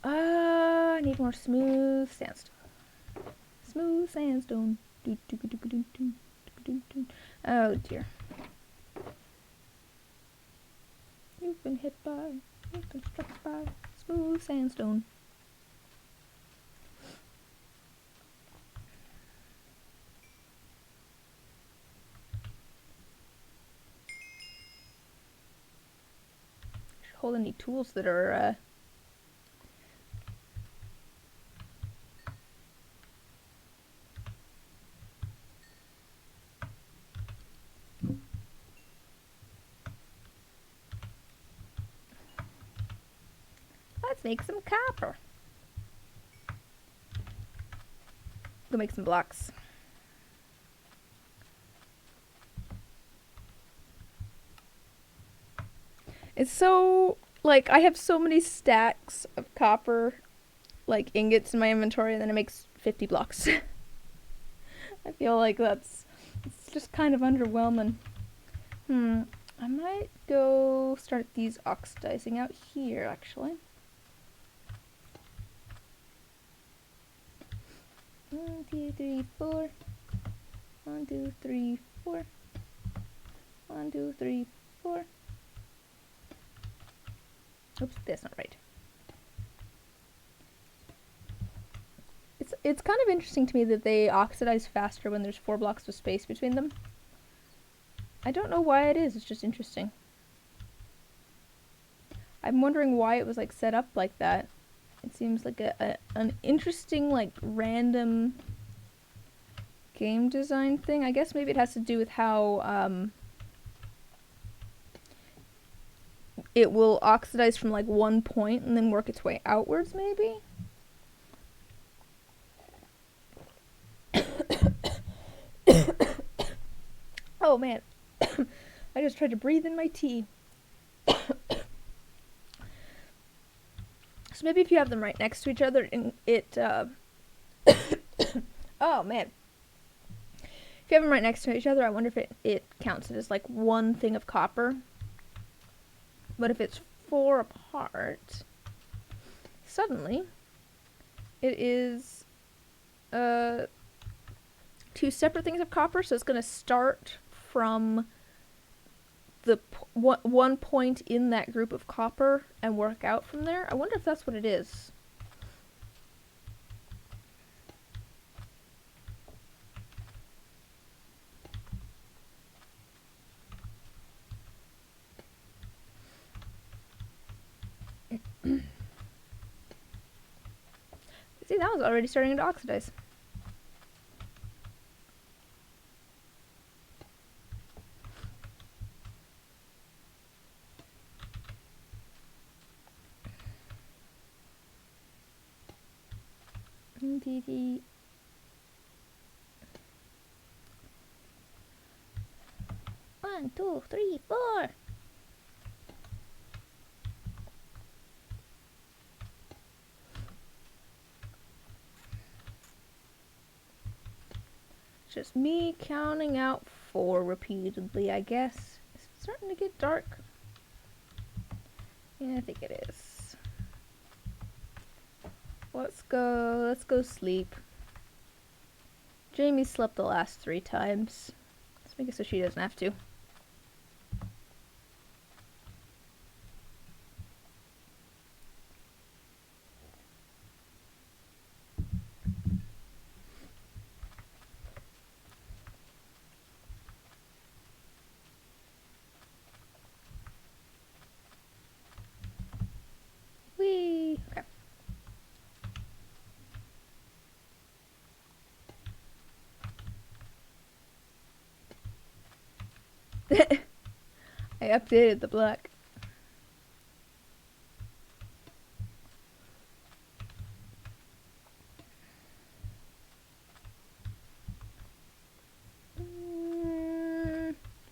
I need more smooth sandstone. Smooth sandstone. Oh dear. You've been struck by smooth sandstone. Should hold any tools that are Let's make some copper. Go make some blocks. It's so, like, I have so many stacks of copper, like, ingots in my inventory, and then it makes 50 blocks. I feel like it's just kind of underwhelming. I might go start these oxidizing out here, actually. 1, 2, 3, 4. 1, 2, 3, 4. 1, 2, 3, 4. Oops, that's not right. It's kind of interesting to me that they oxidize faster when there's 4 blocks of space between them. I don't know why it is, it's just interesting. I'm wondering why it was like set up like that. It seems like an interesting, like, random game design thing. I guess maybe it has to do with how it will oxidize from like one point and then work its way outwards, maybe? Oh man, I just tried to breathe in my tea. So maybe if you have them right next to each other, it oh man. If you have them right next to each other, I wonder if it counts it as like one thing of copper. But if it's 4 apart, suddenly it is 2 separate things of copper, so it's going to start from the one point in that group of copper and work out from there. I wonder if that's what it is. See, that was already starting to oxidize. MTT. 1, 2, 3, 4. Just me counting out 4 repeatedly, I guess. It's starting to get dark. Yeah, I think it is. Let's go sleep. Jamie slept the last 3 times. Let's make it so she doesn't have to. Whee! Okay. I updated the block.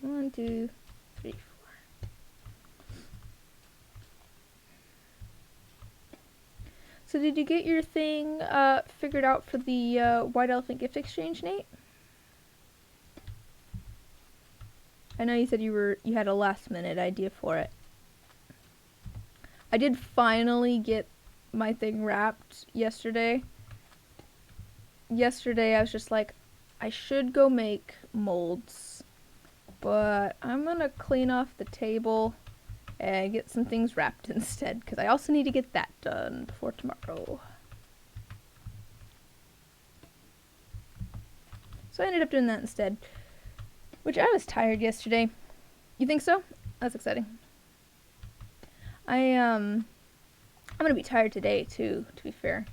One, 2, 3, 4. So did you get your thing figured out for the White Elephant gift exchange, Nate? I know you said you had a last minute idea for it. I did finally get my thing wrapped yesterday. Yesterday I was just like, I should go make molds, but I'm gonna clean off the table and get some things wrapped instead, because I also need to get that done before tomorrow. So I ended up doing that instead, which I was tired yesterday. You think so? That's exciting. I'm gonna be tired today too, to be fair,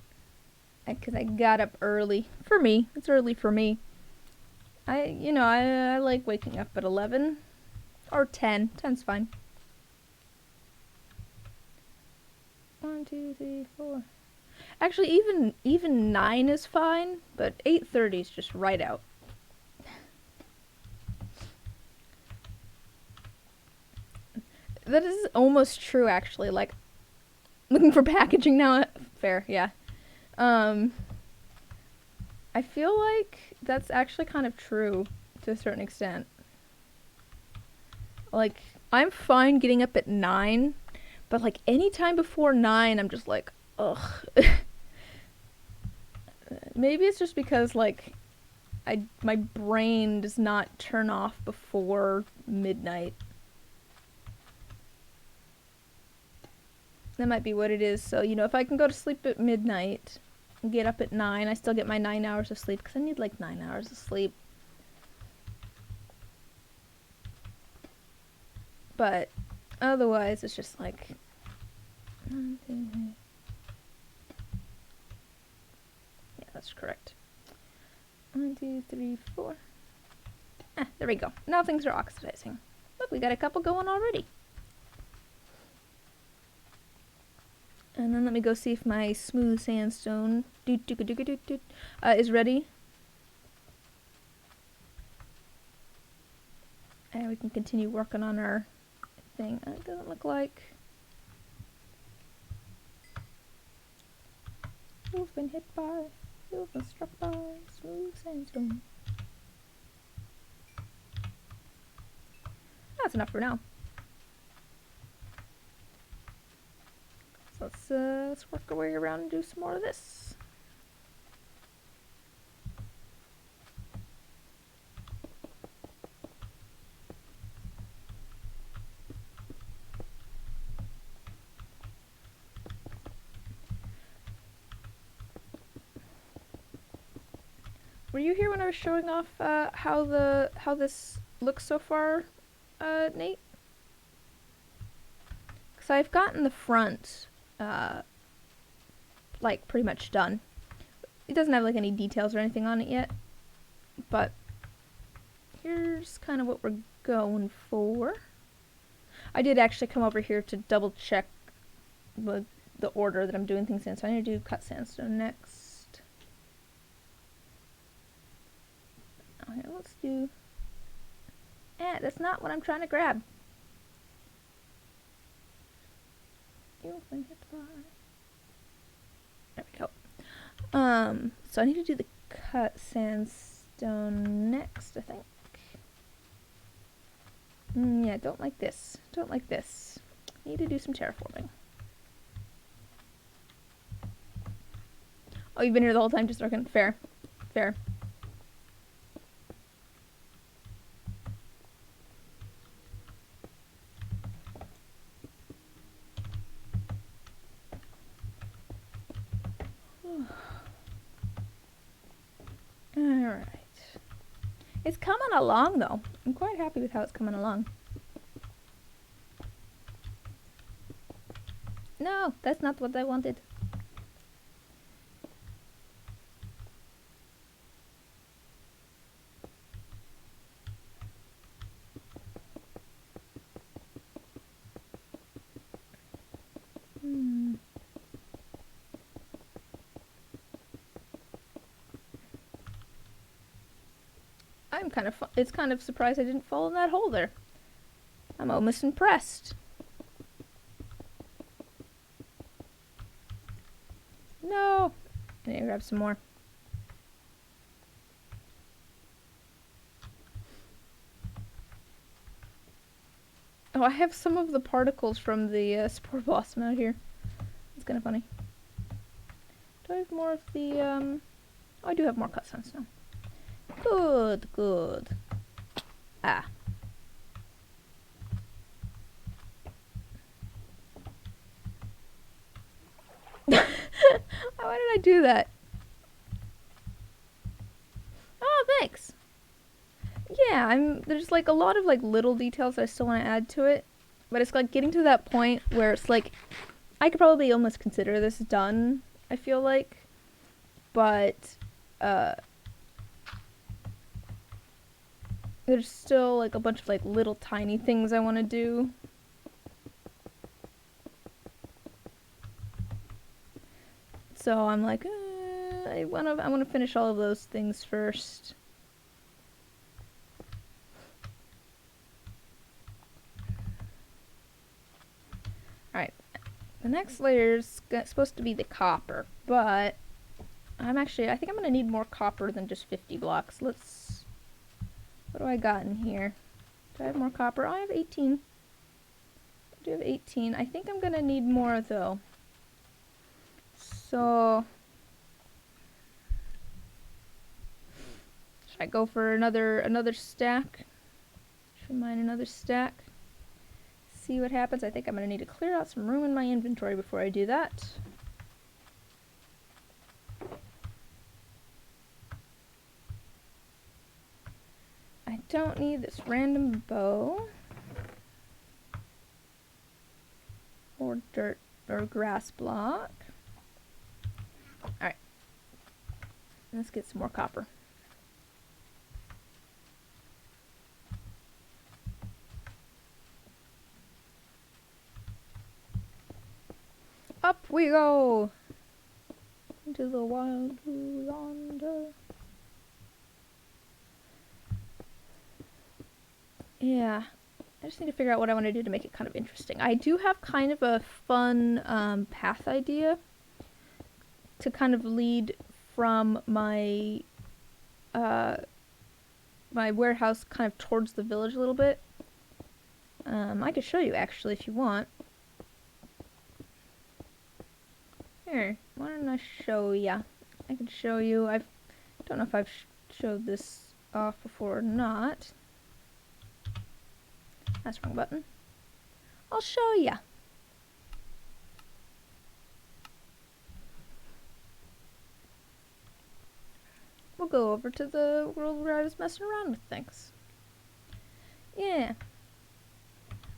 because I got up early. For me, it's early for me. I like waking up at 11 or 10. 10's fine. 1, 2, 3, 4. Actually, even 9 is fine, but 8:30 is just right out. That is almost true, actually. Like, looking for packaging now. Fair, yeah. I feel like that's actually kind of true to a certain extent. Like, I'm fine getting up at 9, but like any time before 9, I'm just like, ugh. Maybe it's just because like my brain does not turn off before midnight. That might be what it is. So, you know, if I can go to sleep at midnight and get up at 9, I still get my 9 hours of sleep because I need like 9 hours of sleep. But otherwise, it's just like... Yeah, that's correct. 1, 2, 3, 4. Ah, there we go. Now things are oxidizing. Look, we got a couple going already. And then let me go see if my smooth sandstone is ready. And we can continue working on our thing. It doesn't look like... You've been hit by... You've been struck by smooth sandstone. That's enough for now. So let's work our way around and do some more of this. Were you here when I was showing off how this looks so far, Nate? Because I've gotten the front like pretty much done. It doesn't have like any details or anything on it yet, but here's kind of what we're going for. I did actually come over here to double check the order that I'm doing things in, so I need to do cut sandstone next. Okay, let's do... that's not what I'm trying to grab. You've been hit by... There we go. So I need to do the cut sandstone next, I think. Yeah, don't like this. Don't like this. Need to do some terraforming. Oh, you've been here the whole time just working. Fair. Fair. Alright. It's coming along, though. I'm quite happy with how it's coming along. No, that's not what I wanted. It's kind of surprised I didn't fall in that hole there. I'm almost impressed. No! I need to grab some more. Oh, I have some of the particles from the spore blossom out here. It's kind of funny. Do I have more of the, Oh, I do have more cut sandstone. Good, good. Ah. Why did I do that? Oh, thanks. Yeah, there's like a lot of like little details that I still want to add to it, but it's like getting to that point where it's like I could probably almost consider this done, I feel like. But there's still like a bunch of like little tiny things I want to do. So I'm like, I want to finish all of those things first. Alright, the next layer is supposed to be the copper, but I think I'm going to need more copper than just 50 blocks. What do I got in here? Do I have more copper? I have 18. I do have 18. I think I'm gonna need more though. So should I go for another stack? Should I mine another stack? See what happens. I think I'm gonna need to clear out some room in my inventory before I do that. I don't need this random bow or dirt or grass block. Alright. Let's get some more copper. Up we go! Into the wild blue yonder. Yeah. I just need to figure out what I want to do to make it kind of interesting. I do have kind of a fun path idea to kind of lead from my my warehouse kind of towards the village a little bit. I could show you actually if you want. Here, why don't I show ya? I can show you. I don't know if I've showed this off before or not. That's the wrong button. I'll show ya. We'll go over to the world where I was messing around with things. Yeah.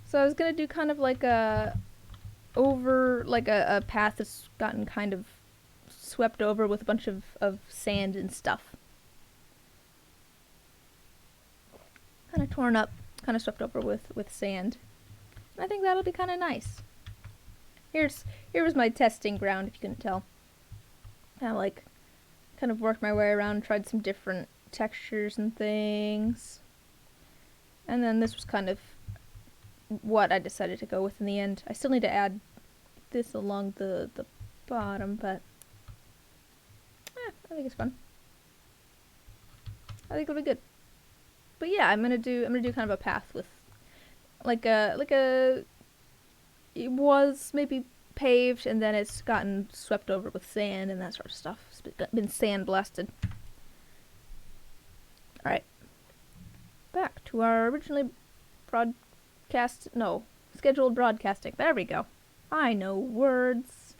So I was gonna do kind of like a path that's gotten kind of swept over with a bunch of sand and stuff. Kind of torn up, kind of swept over with sand. And I think that'll be kind of nice. Here was my testing ground, if you couldn't tell. I kind of worked my way around, tried some different textures and things. And then this was kind of what I decided to go with in the end. I still need to add this along the bottom, but I think it's fun. I think it'll be good. But yeah, I'm gonna do kind of a path with like a it was maybe paved and then it's gotten swept over with sand and that sort of stuff. It's been sand blasted. Alright. Back to our originally scheduled broadcasting. There we go. I know words.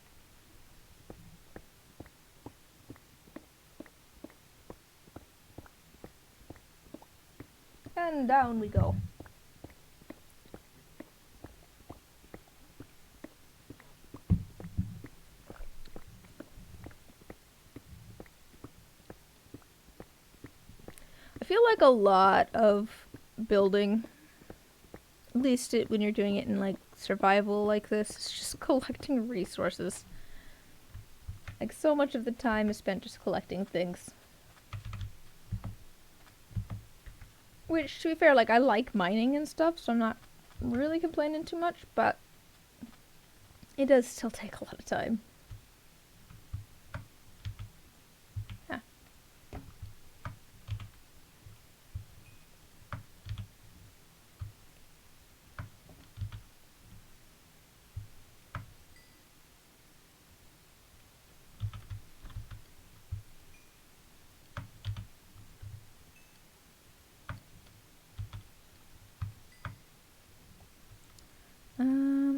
And down we go. I feel like a lot of building, at least when you're doing it in like survival like this, is just collecting resources. Like so much of the time is spent just collecting things. Which, to be fair, like I like mining and stuff, so I'm not really complaining too much, but it does still take a lot of time. Yeah.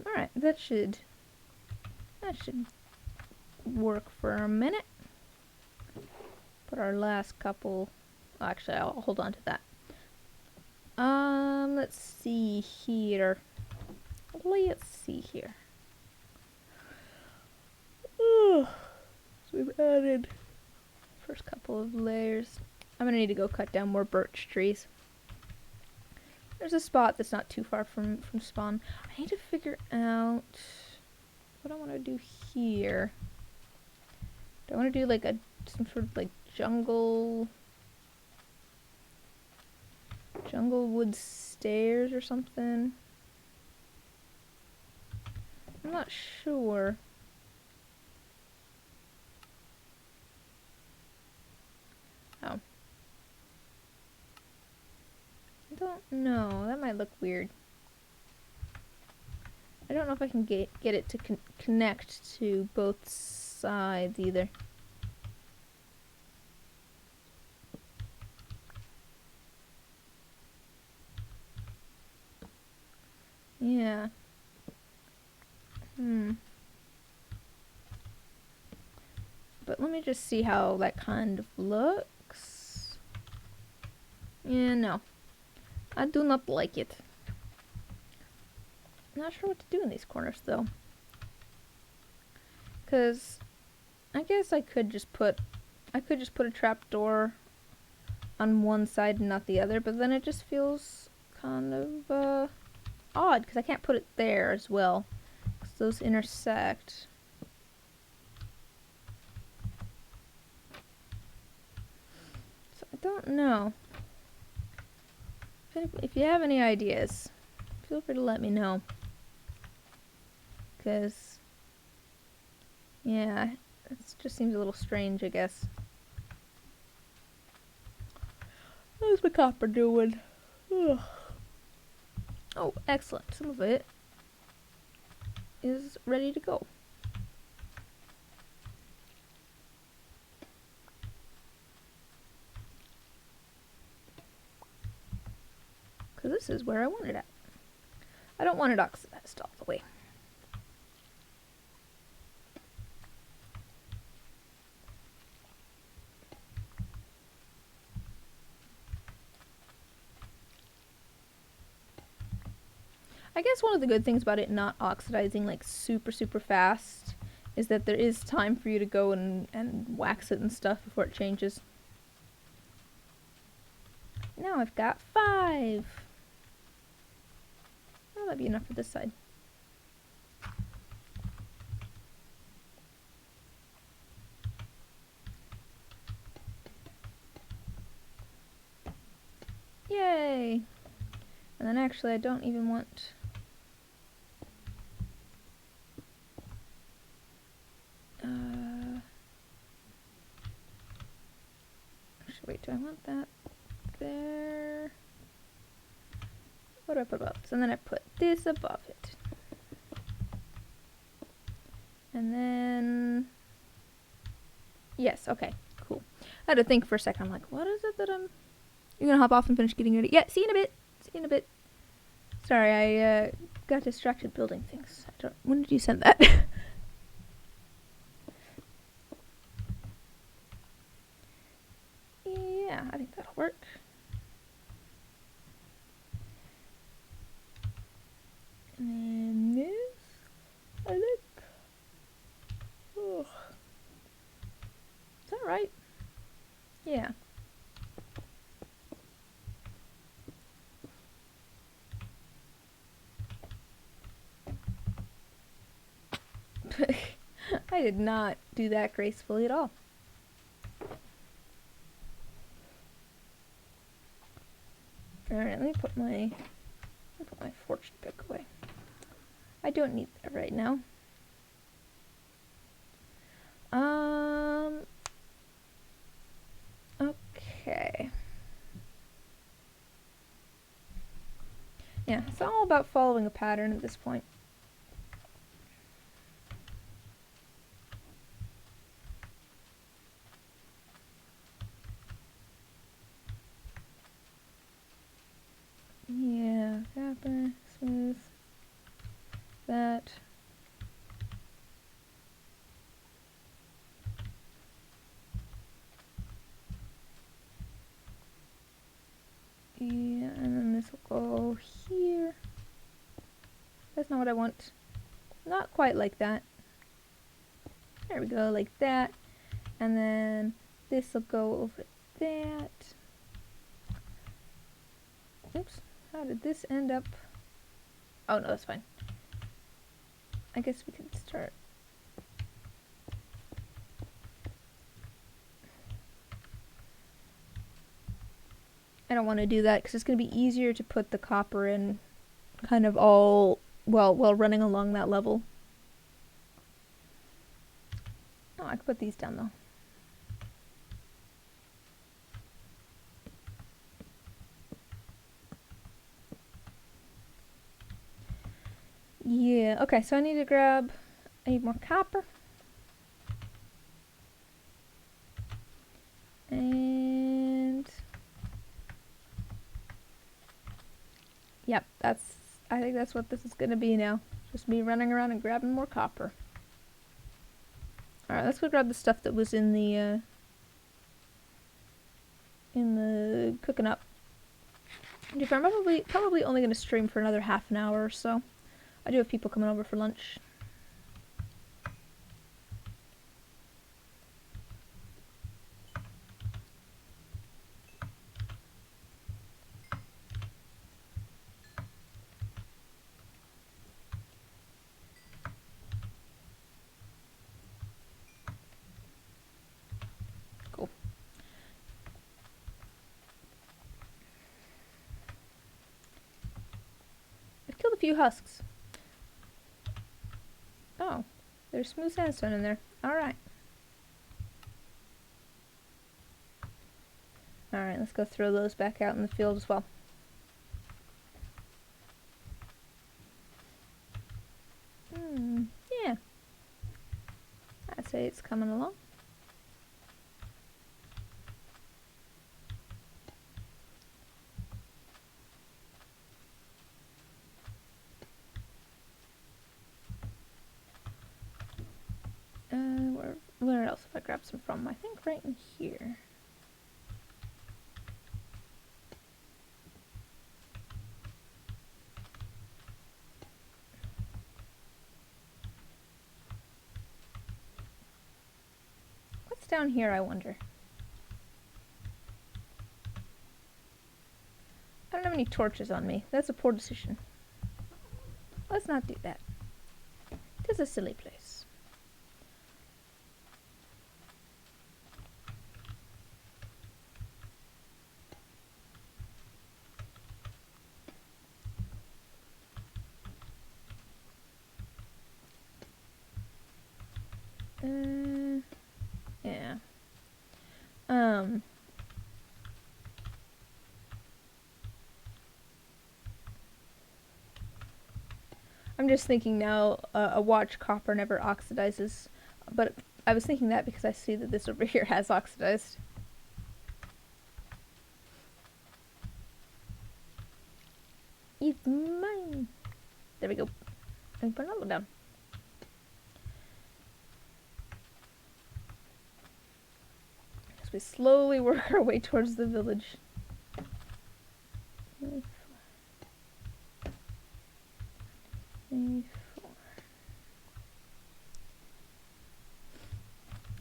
Alright, that should work for a minute. Put our last couple, actually I'll hold on to that. Let's see here. Let's see here. So we've added first couple of layers. I'm gonna need to go cut down more birch trees. There's a spot that's not too far from spawn. I need to figure out what I want to do here. Do I want to do like some sort of like jungle wood stairs or something? I'm not sure. Oh. don't know. That might look weird. I don't know if I can get it to connect to both sides either. Yeah. But let me just see how that kind of looks. Yeah, no. I do not like it. Not sure what to do in these corners though. Cause I guess I could just put a trapdoor on one side and not the other, but then it just feels kind of odd because I can't put it there as well. Cause those intersect. So I don't know. If you have any ideas, feel free to let me know. Because, yeah, it just seems a little strange, I guess. How's my copper doing? Ugh. Oh, excellent. Some of it is ready to go. Because this is where I want it at. I don't want it oxidized all the way. I guess one of the good things about it not oxidizing like super fast is that there is time for you to go and wax it and stuff before it changes. Now I've got 5. Oh, that'd be enough for this side. Yay! And then actually I don't even want... Actually, wait, do I want that there? What do I put above this? And then I put this above it. And then... Yes, okay, cool. I had to think for a second. I'm like, what is it that I'm... You're gonna hop off and finish getting ready? Yeah, see you in a bit. See you in a bit. Sorry, I got distracted building things. When did you send that? Yeah, I think that'll work. And then this, I think. Ugh. Is that right? Yeah. I did not do that gracefully at all. Alright, let me put my fortune pick away. I don't need that right now. Okay. Yeah, it's all about following a pattern at this point. Yeah, copper, smooth, that. Yeah, and then this will go here. That's not what I want. Not quite like that. There we go, like that. And then this will go over that. Oops, how did this end up? Oh no, that's fine. I guess we can start. I don't want to do that because it's going to be easier to put the copper in kind of all while running along that level. Oh, I could put these down though. Okay, so I need more copper. And yep, I think that's what this is gonna be now. Just me running around and grabbing more copper. Alright, let's go grab the stuff that was in the cooking up. I'm probably only gonna stream for another half an hour or so. I do have people coming over for lunch. Cool. I've killed a few husks. Oh, there's smooth sandstone in there. Alright. Alright, let's go throw those back out in the field as well. Yeah. I'd say it's coming along. Where else have I grabbed some from? I think right in here. What's down here, I wonder? I don't have any torches on me. That's a poor decision. Let's not do that. It is a silly place. Yeah. I'm just thinking now, a watch copper never oxidizes, but I was thinking that because I see that this over here has oxidized. It's mine. There we go. And put another one down. As we slowly work our way towards the village.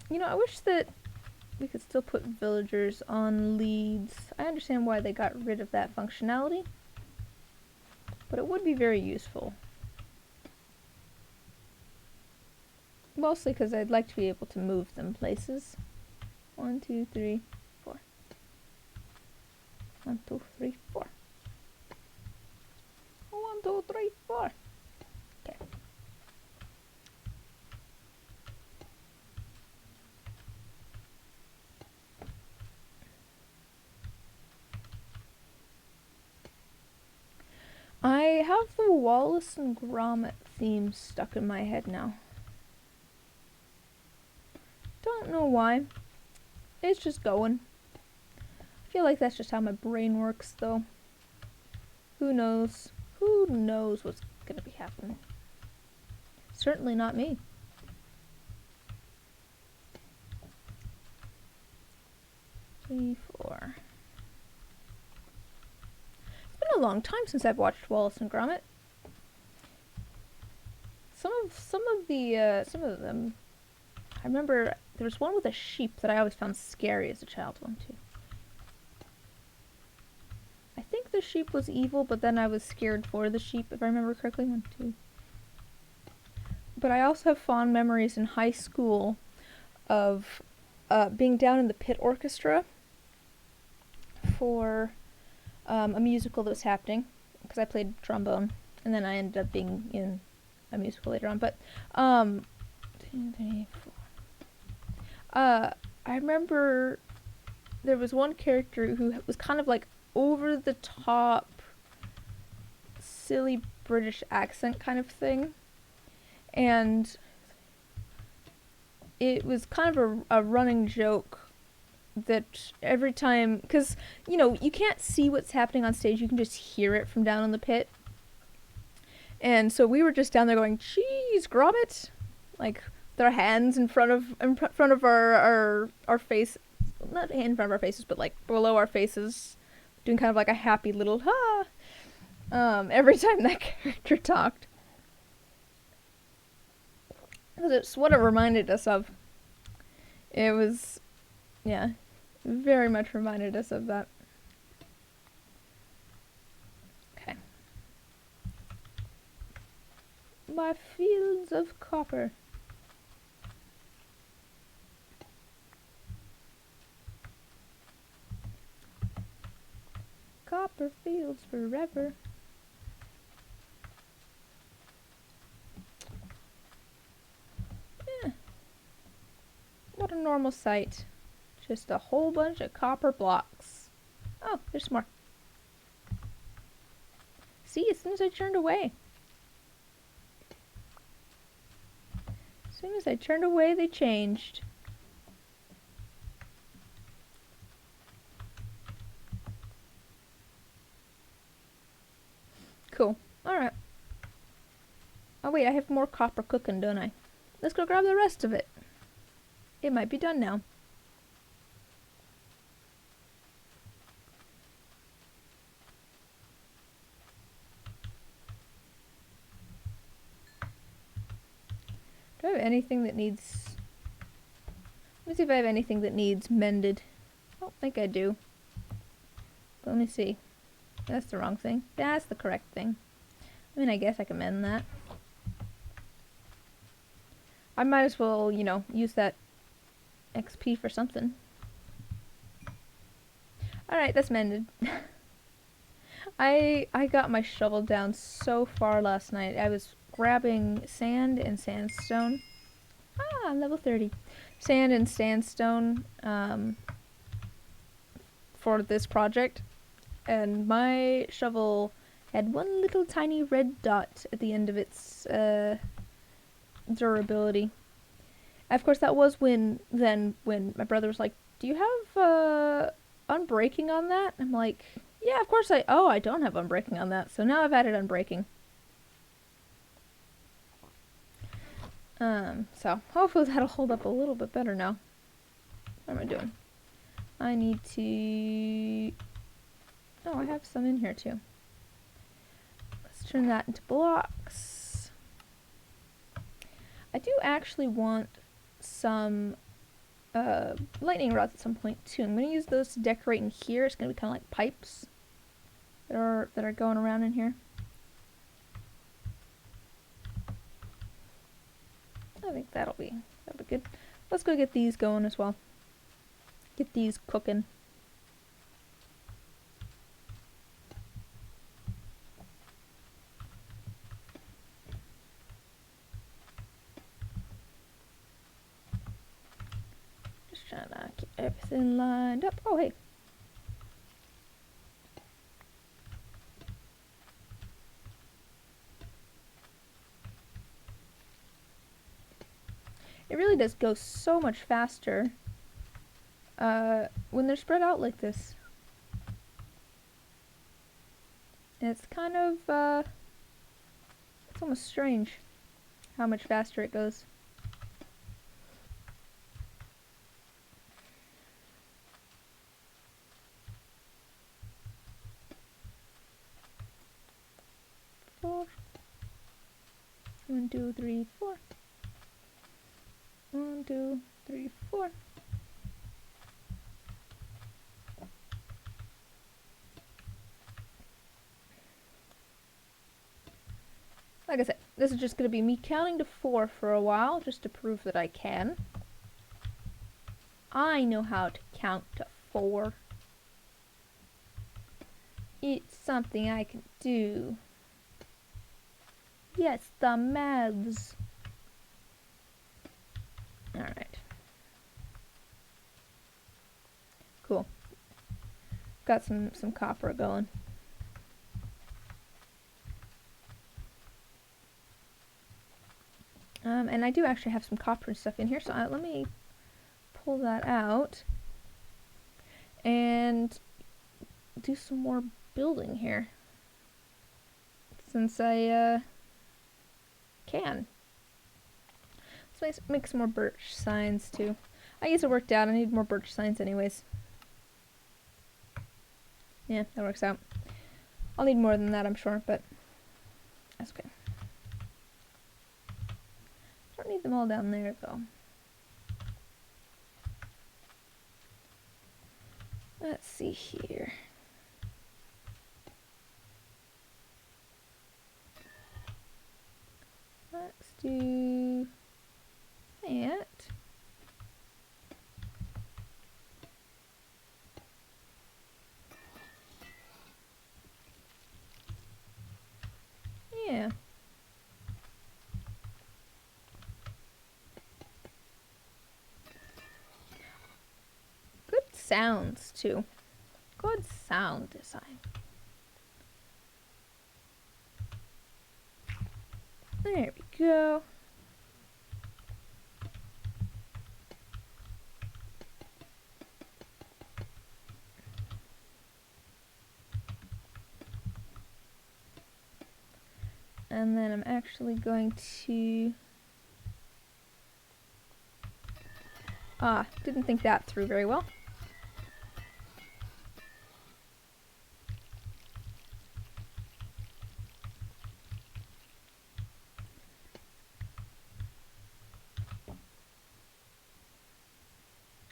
You know, I wish that we could still put villagers on leads. I understand why they got rid of that functionality, but it would be very useful. Mostly because I'd like to be able to move them places. 1, 2, 3, 4. 1, 2, 3, 4. 1, 2, 3, 4. Okay. I have the Wallace and Gromit theme stuck in my head now. Don't know why. It's just going. I feel like that's just how my brain works, though. Who knows? Who knows what's gonna be happening? Certainly not me. Three, 4. It's been a long time since I've watched Wallace and Gromit. Some of them. I remember there was one with a sheep that I always found scary as a child. 1, 2. I think the sheep was evil, but then I was scared for the sheep, if I remember correctly. 1, 2. But I also have fond memories in high school of being down in the pit orchestra for a musical that was happening, because I played trombone, and then I ended up being in a musical later on. But 2, 3, 4. I remember there was one character who was kind of like over the top, silly British accent kind of thing. And it was kind of a running joke that every time, because, you know, you can't see what's happening on stage, you can just hear it from down in the pit. And so we were just down there going, "Cheese, Gromit!" Like, with our hands in front of our face, not in front of our faces, but like below our faces, doing kind of like a happy little ha. Every time that character talked, because it's what it reminded us of. It was, yeah, very much reminded us of that. Okay. My fields of copper. Copper fields forever. Yeah. What a normal sight. Just a whole bunch of copper blocks. Oh, there's more. See, as soon as I turned away. As soon as I turned away, they changed. Cool. Alright. Oh wait, I have more copper cooking, don't I? Let's go grab the rest of it. It might be done now. Do I have anything that needs... Let me see if I have anything that needs mended. I don't think I do. But let me see. That's the wrong thing. That's the correct thing. I mean, I guess I can mend that. I might as well, you know, use that XP for something. Alright, that's mended. I got my shovel down so far last night. I was grabbing sand and sandstone. Ah, I'm level 30. Sand and sandstone for this project. And my shovel had one little tiny red dot at the end of its durability. Of course, that was when my brother was like, "Do you have unbreaking on that?" I'm like, "Yeah, of course I don't have unbreaking on that." So now I've added unbreaking. So hopefully that'll hold up a little bit better now. What am I doing? I need to... Oh, I have some in here too. Let's turn that into blocks. I do actually want some lightning rods at some point too. I'm going to use those to decorate in here. It's going to be kind of like pipes that are going around in here. I think that'll be good. Let's go get these going as well. Get these cooking. Just trying to get everything lined up. Oh, hey. It really does go so much faster when they're spread out like this. It's kind of, it's almost strange how much faster it goes. Four. 1, 2, 3, 4. 1, 2, 3, 4. Like I said, this is just going to be me counting to 4 for a while, just to prove that I can. I know how to count to 4. It's something I can do. Yes, the maths. Alright. Cool. Got some copper going. And I do actually have some copper and stuff in here, so let me pull that out and do some more building here, since I can. Let's make some more birch signs too. I guess it worked out. I need more birch signs anyways. Yeah, that works out. I'll need more than that, I'm sure, but that's okay. Don't need them all down there though. Let's see here. Let's do that. Yeah. Good sounds too. Good sound design. There we go. And then I'm actually going to... didn't think that through very well.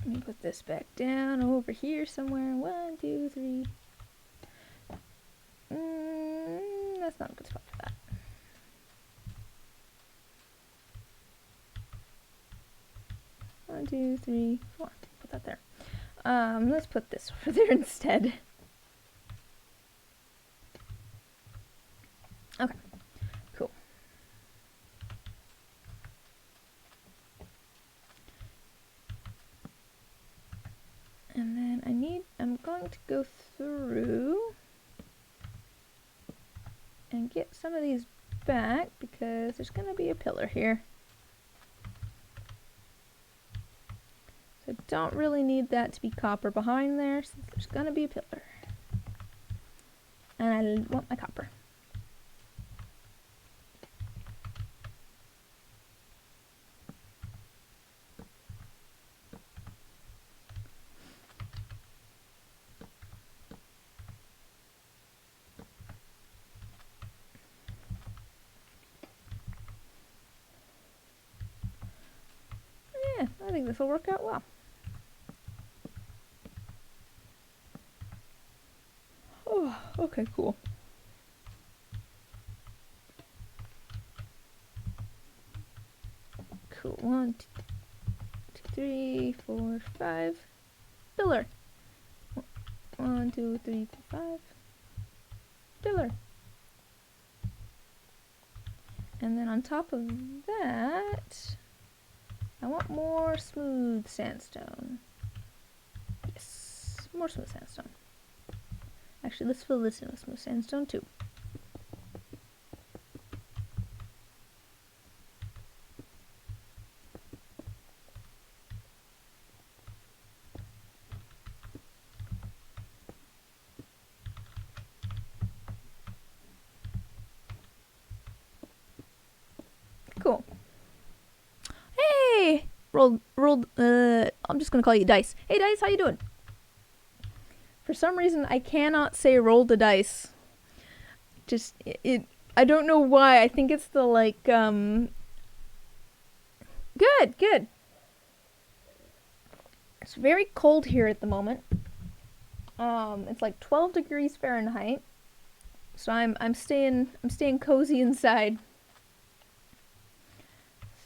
Let me put this back down over here somewhere. 1, 2, 3. That's not a good spot for that. One, 2, 3, 4. Put that there. Let's put this over there instead. Okay, cool. And then I'm going to go through and get some of these back because there's going to be a pillar here. So I don't really need that to be copper behind there since there's going to be a pillar. And I want my copper. Yeah, I think this will work out well. Oh, okay, cool. Cool. 1, 2, 3, 4, 5. Pillar. 1, 2, 3, 4, 5. Pillar. And then on top of that, I want more smooth sandstone. Yes, more smooth sandstone. Actually, let's fill this in with smooth sandstone too. Cool. Hey! Rolled, I'm just gonna call you Dice. Hey Dice, how you doing? For some reason, I cannot say roll the dice. Just, I don't know why. I think it's the, like, Good, good. It's very cold here at the moment. It's like 12 degrees Fahrenheit. So I'm staying cozy inside.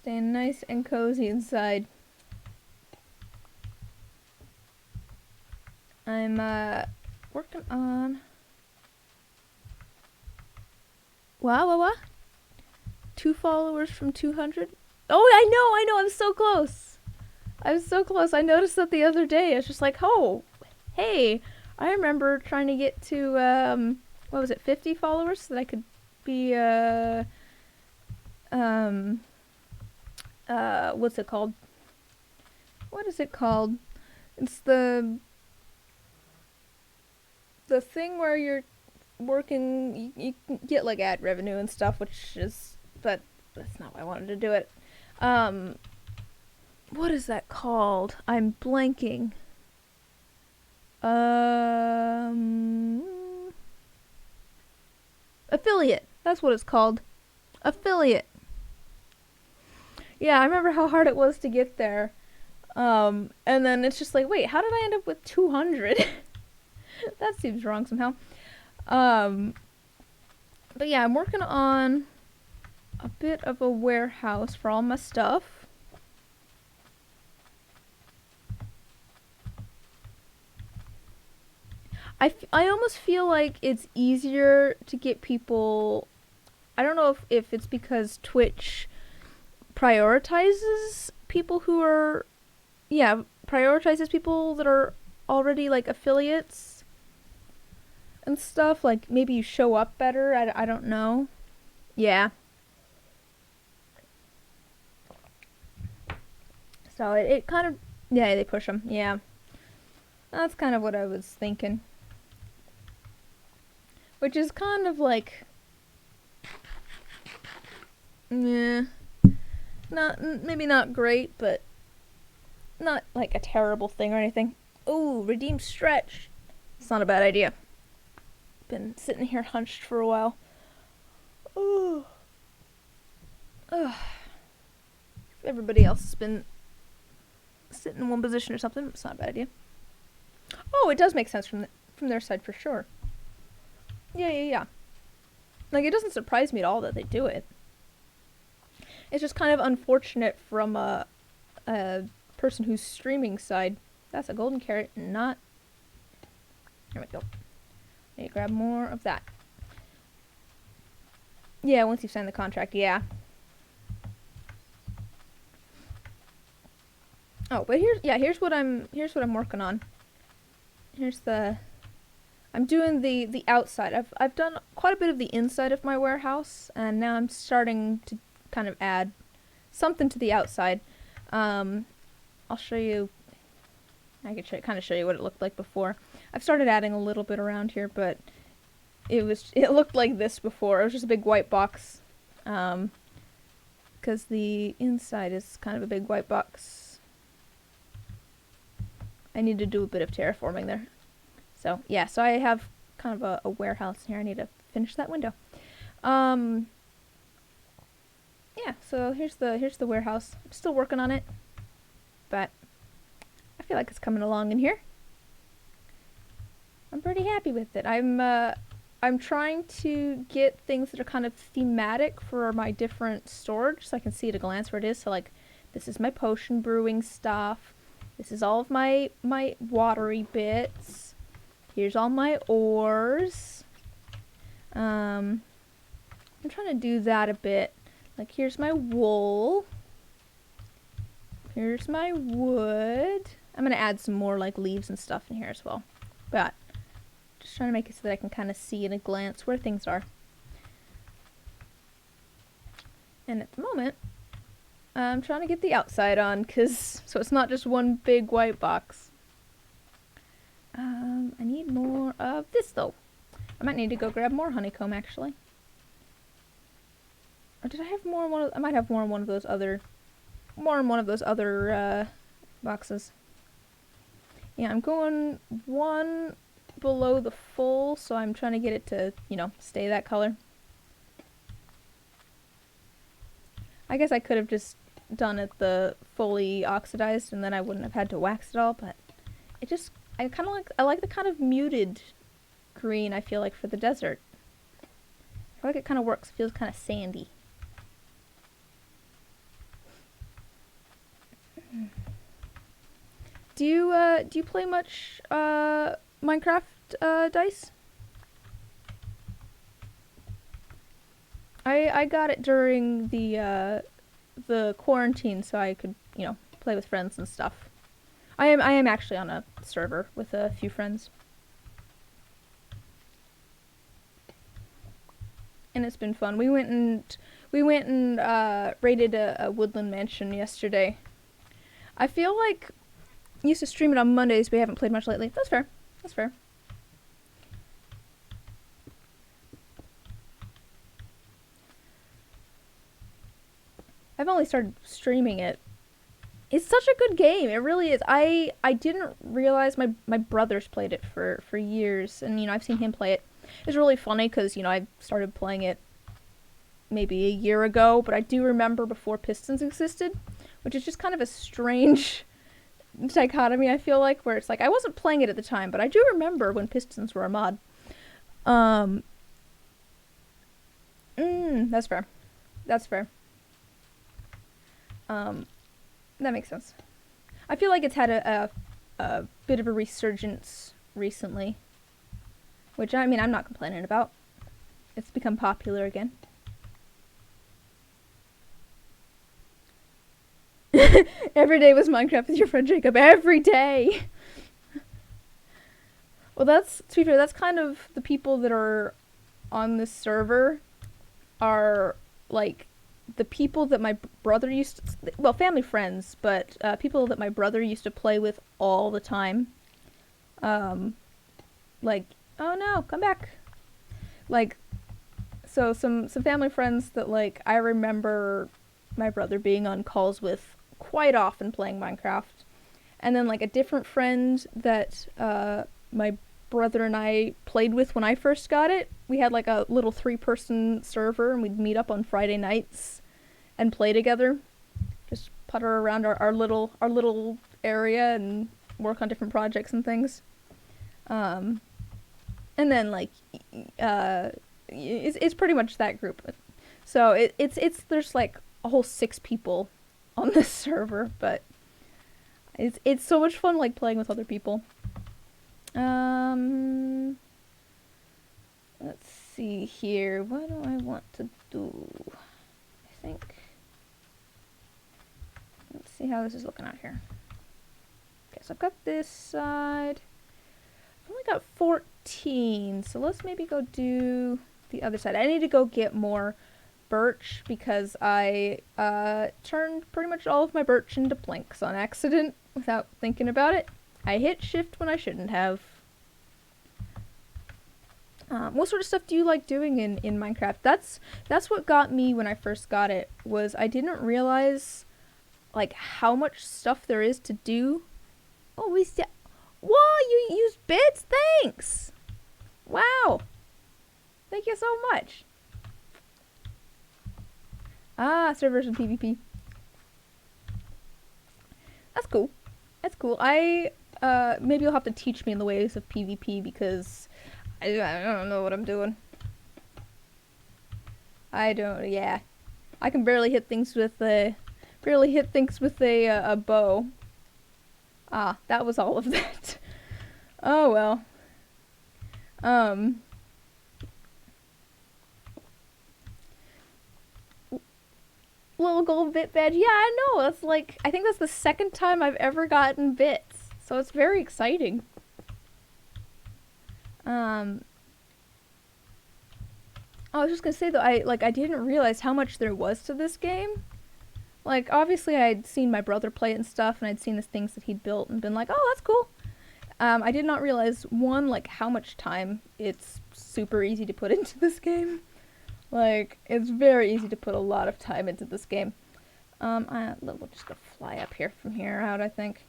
Staying nice and cozy inside. I'm working on... What? 2 followers from 200? Oh, I know, I'm so close. I'm so close. I noticed that the other day. I was just like, oh, hey, I remember trying to get to, what was it, 50 followers so that I could be, what's it called? What is it called? It's the thing where you're working, you can get like ad revenue and stuff, which is, but that's not why I wanted to do it. What is that called? I'm blanking. Affiliate. That's what it's called. Affiliate. Yeah, I remember how hard it was to get there. And then it's just like, wait, how did I end up with 200? That seems wrong somehow. But yeah, I'm working on a bit of a warehouse for all my stuff. I almost feel like it's easier to get people. I don't know if it's because Twitch prioritizes people who are, yeah, prioritizes people that are already like affiliates and stuff. Like maybe you show up better. I don't know. Yeah. So it kind of, yeah, they push them. Yeah. That's kind of what I was thinking. Which is kind of like, yeah, maybe not great, but not like a terrible thing or anything. Ooh, redeem stretch. It's not a bad idea. Been sitting here hunched for a while. Ooh. Ugh. If everybody else has been sitting in one position or something, it's not a bad idea. Oh, it does make sense from their side for sure. Yeah. Like, it doesn't surprise me at all that they do it. It's just kind of unfortunate from a person who's streaming side. That's a golden carrot, not... Here we go. Need to grab more of that. Yeah, once you sign the contract, yeah. Oh, but here's what I'm working on. I'm doing the outside. I've done quite a bit of the inside of my warehouse, and now I'm starting to kind of add something to the outside. I'll show you. I could kind of show you what it looked like before. I've started adding a little bit around here, but it looked like this before. It was just a big white box, because the inside is kind of a big white box. I need to do a bit of terraforming there. So yeah, so I have kind of a warehouse here. I need to finish that window. Yeah, so here's the warehouse. I'm still working on it, but I feel like it's coming along in here. I'm pretty happy with it. I'm trying to get things that are kind of thematic for my different storage, so I can see at a glance where it is. So like, this is my potion brewing stuff. This is all of my watery bits. Here's all my ores. I'm trying to do that a bit. Like, here's my wool. Here's my wood. I'm gonna add some more like leaves and stuff in here as well. But just trying to make it so that I can kind of see in a glance where things are. And at the moment, I'm trying to get the outside on, so it's not just one big white box. I need more of this though. I might need to go grab more honeycomb actually. Or did I have more in one of, I might have more in one of those other, boxes. Yeah, I'm going one below the full, so I'm trying to get it to, stay that color. I guess I could have just done it the fully oxidized and then I wouldn't have had to wax it all, but it just, I like the kind of muted green I feel like for the desert. I feel like it kind of works, feels kind of sandy. Do you play much Minecraft dice? I got it during the quarantine, so I could play with friends and stuff. I am actually on a server with a few friends, and it's been fun. We We went and raided a woodland mansion yesterday. I feel like I used to stream it on Mondays, but we haven't played much lately. That's fair. That's fair. I've only started streaming it. It's such a good game. It really is. I didn't realize my brother's played it for years, and you know I've seen him play it. It's really funny because you know I started playing it maybe a year ago, but I do remember before Pistons existed, which is just kind of a strange dichotomy. I feel like where it's like I wasn't playing it at the time, but I do remember when Pistons were a mod. That's fair. That's fair. That makes sense. I feel like it's had a bit of a resurgence recently, which I mean I'm not complaining about. It's become popular again. Every day was Minecraft with your friend Jacob. Every day. Well, to be fair, that's kind of the people that are on this server are like the people that my brother used to, well, family friends, but people that my brother used to play with all the time. Like, oh no, come back. Like, so some family friends that like I remember my brother being on calls with quite often playing Minecraft. And then like a different friend that my brother and I played with when I first got it. We had like a little 3-person server and we'd meet up on Friday nights and play together. Just putter around our little area and work on different projects and things. And then like it's pretty much that group. So it's there's like a whole 6 people on this server, but it's so much fun like playing with other people. Let's see here. What do I want to do? I think. Let's see how this is looking out here. Okay, so I've got this side. I've only got 14, so let's maybe go do the other side. I need to go get more birch because I turned pretty much all of my birch into planks on accident without thinking about it. I hit shift when I shouldn't have. What sort of stuff do you like doing in Minecraft? That's what got me when I first got it, was I didn't realize like how much stuff there is to do. Oh, whoa, you use bits? Thanks! Wow! Thank you so much. Ah, servers and PvP. That's cool. That's cool. Maybe you'll have to teach me in the ways of PvP because I don't know what I'm doing. Yeah. I can barely hit things with a bow. Ah, that was all of that. Oh well. Little gold bit badge. Yeah, I know. That's like, I think that's the second time I've ever gotten bits. So it's very exciting. I was just gonna say though, I didn't realize how much there was to this game. Like, obviously I'd seen my brother play it and stuff, and I'd seen the things that he'd built and been like, oh, that's cool. I did not realize, one, like, how much time it's super easy to put into this game. Like, it's very easy to put a lot of time into this game. We'll just go fly up here from here out, I think.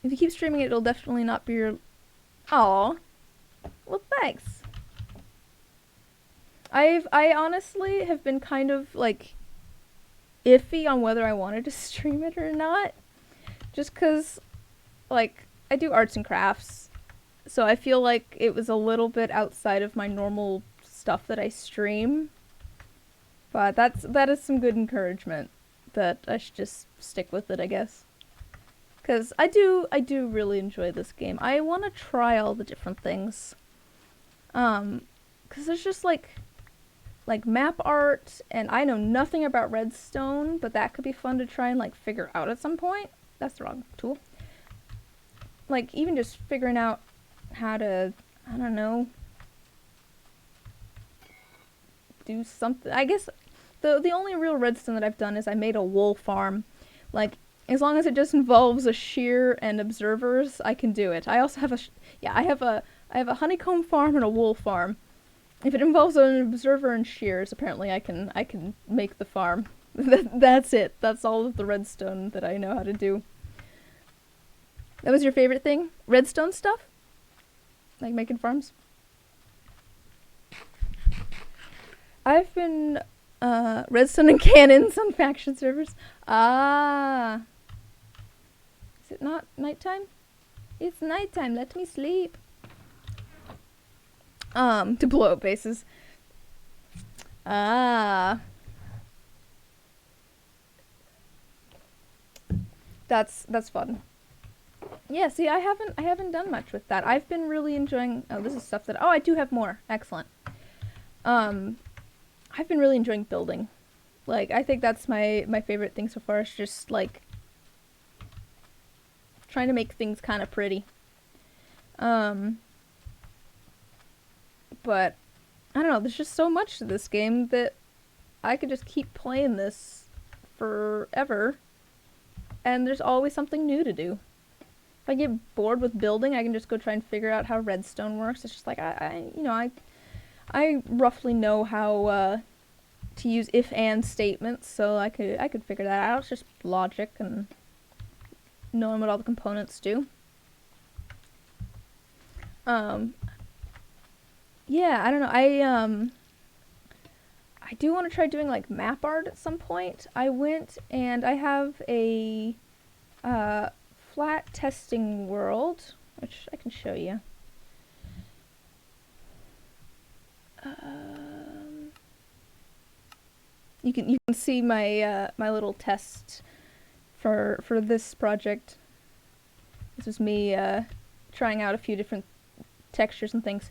If you keep streaming it, it'll definitely not be your... Aw. Well, thanks. I honestly have been kind of, like, iffy on whether I wanted to stream it or not. Just because, like, I do arts and crafts. So I feel like it was a little bit outside of my normal stuff that I stream. But that is some good encouragement that I should just stick with it, I guess. Because I do really enjoy this game. I want to try all the different things. Because there's just like map art, and I know nothing about redstone, but that could be fun to try and like figure out at some point. That's the wrong tool. Like even just figuring out how to, I don't know, do something. I guess The only real redstone that I've done is I made a wool farm. Like, as long as it just involves a shear and observers, I can do it. I also have I have a honeycomb farm and a wool farm. If it involves an observer and shears, apparently I can make the farm. That's it. That's all of the redstone that I know how to do. That was your favorite thing? Redstone stuff? Like making farms? I've been redstone and cannons on faction servers. Ah. Is it not nighttime? It's nighttime. Let me sleep. To blow up bases. Ah. That's fun. Yeah, see, I haven't done much with that. I've been really enjoying. Oh, this is stuff that. Oh, I do have more. Excellent. I've been really enjoying building. Like, I think that's my favorite thing so far. Is just like trying to make things kind of pretty. But I don't know. There's just so much to this game that I could just keep playing this forever, and there's always something new to do. If I get bored with building, I can just go try and figure out how redstone works. It's just like I roughly know how to use if and statements, so I could figure that out. It's just logic and knowing what all the components do. Yeah, I don't know. I do want to try doing like map art at some point. I went and I have a flat testing world, which I can show you. You can see my my little test for this project. This was me trying out a few different textures and things.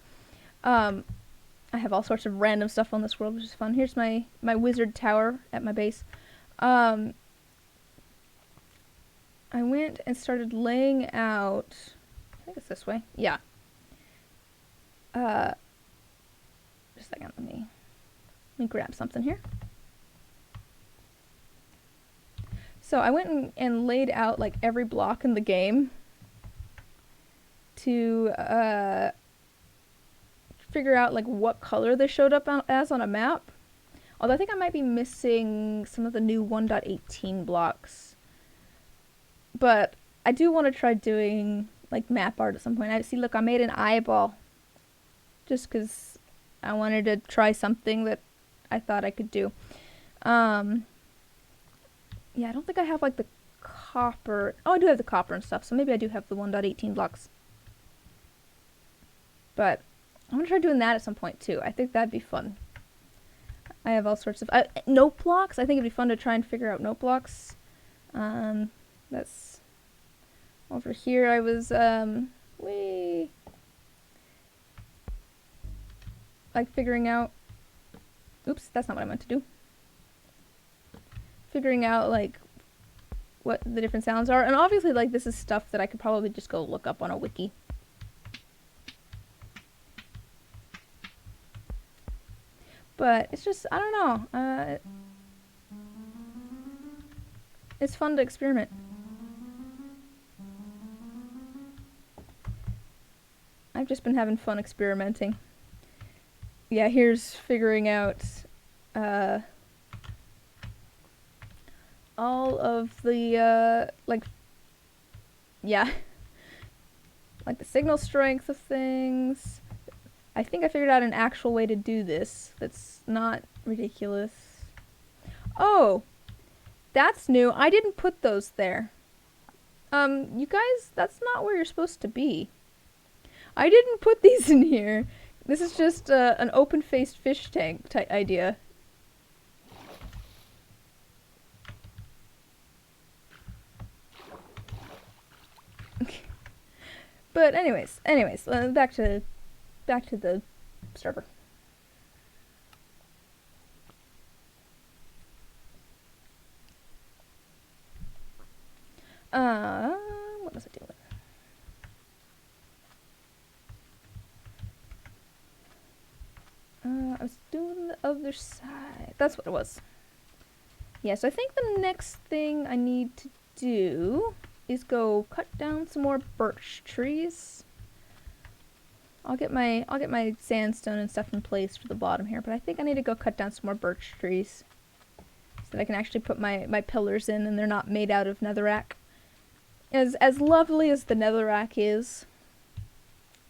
I have all sorts of random stuff on this world, which is fun. Here's my wizard tower at my base. I went and started laying out. I think it's this way. Yeah. Just a second. Let me grab something here. So I went and laid out like every block in the game to figure out like what color they showed up as on a map. Although I think I might be missing some of the new 1.18 blocks. But I do want to try doing like map art at some point. See, look, I made an eyeball. Just because I wanted to try something that I thought I could do. Yeah, I don't think I have like the copper. Oh, I do have the copper and stuff, so maybe I do have the 1.18 blocks. But I'm going to try doing that at some point too. I think that'd be fun. I have all sorts of note blocks. I think it'd be fun to try and figure out note blocks. That's over here. I was like figuring out. Oops, that's not what I meant to do. Figuring out like what the different sounds are, and obviously like this is stuff that I could probably just go look up on a wiki. But it's just, I don't know, it's fun to experiment. I've just been having fun experimenting. Yeah, here's figuring out all of the like, yeah, like the signal strength of things. I think I figured out an actual way to do this that's not ridiculous. Oh, that's new. I didn't put those there. You guys, that's not where you're supposed to be. I didn't put these in here. This is just an open-faced fish tank type idea. But anyways, back to the server. What was I doing? I was doing the other side. That's what it was. Yeah, so I think the next thing I need to do is go cut down some more birch trees. I'll get my sandstone and stuff in place for the bottom here, but I think I need to go cut down some more birch trees so that I can actually put my pillars in and they're not made out of netherrack. As lovely as the netherrack is,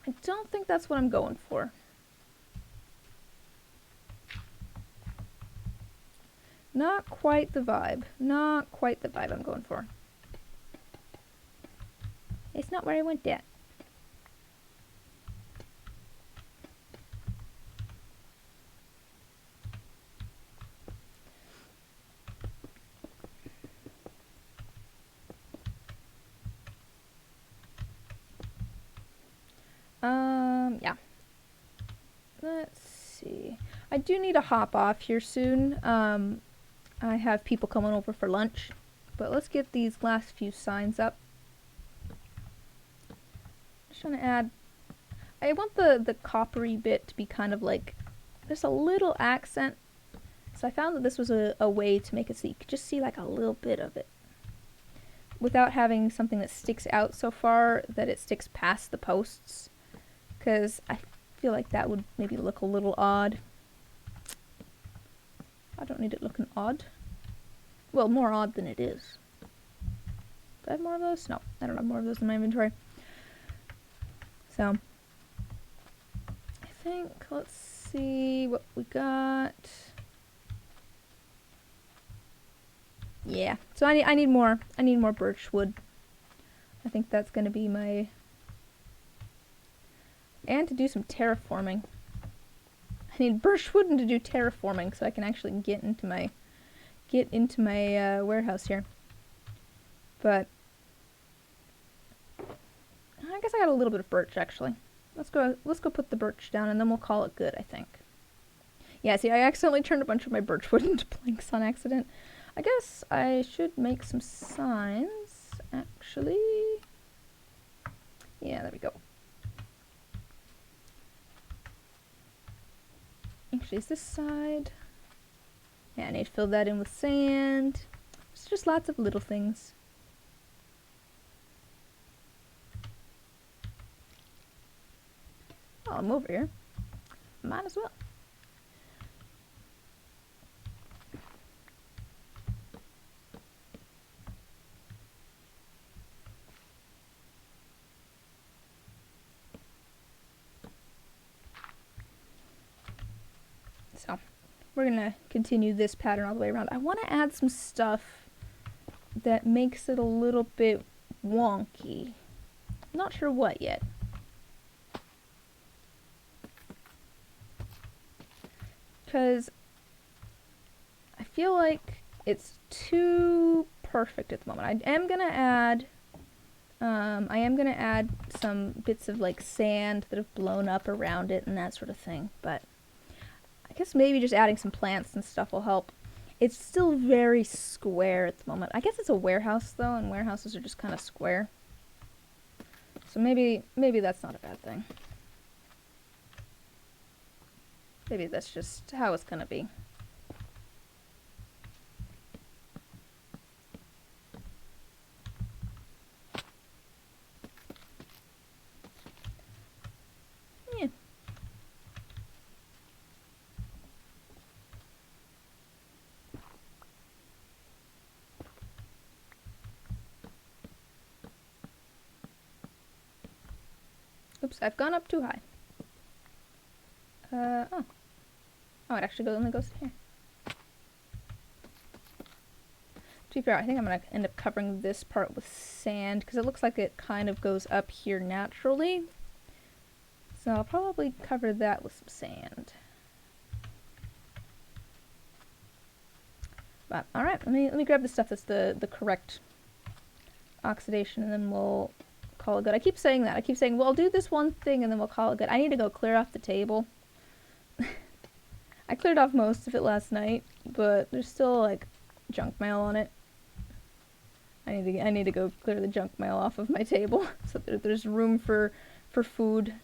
I don't think that's what I'm going for. Not quite the vibe. Not quite the vibe I'm going for. It's not where I went yet. Yeah. Let's see. I do need to hop off here soon. I have people coming over for lunch. But let's get these last few signs up. Just trying to add... I want the coppery bit to be kind of like... just a little accent. So I found that this was a way to make it so you could just see like a little bit of it. Without having something that sticks out so far that it sticks past the posts. Because I feel like that would maybe look a little odd. I don't need it looking odd. Well, more odd than it is. Do I have more of those? No, I don't have more of those in my inventory. So, I think, let's see what we got. Yeah, so I need more birch wood. I think that's going to be my... And to do some terraforming. I need birch wood and to do terraforming so I can actually get into my warehouse here. But I guess I got a little bit of birch actually. Let's go put the birch down and then we'll call it good, I think. Yeah, see, I accidentally turned a bunch of my birch wood into planks on accident. I guess I should make some signs actually. Yeah, there we go. Actually, is this side? Yeah, I need to fill that in with sand. It's just lots of little things. Oh, I'm over here. Might as well. So, we're gonna continue this pattern all the way around. I want to add some stuff that makes it a little bit wonky. Not sure what yet. Because I feel like it's too perfect at the moment. I am gonna add some bits of like sand that have blown up around it and that sort of thing, but I guess maybe just adding some plants and stuff will help. It's still very square at the moment. I guess it's a warehouse though, and warehouses are just kind of square. So maybe that's not a bad thing. Maybe that's just how it's gonna be. Yeah. Oops, I've gone up too high. Oh. Oh, it actually only goes here. To be fair, I think I'm going to end up covering this part with sand, because it looks like it kind of goes up here naturally. So I'll probably cover that with some sand. But, alright, let me grab the stuff that's the correct oxidation, and then we'll call it good. I keep saying that. I keep saying, well, I'll do this one thing, and then we'll call it good. I need to go clear off the table. I cleared off most of it last night, but there's still, like, junk mail on it. I need to go clear the junk mail off of my table so that there's room for food.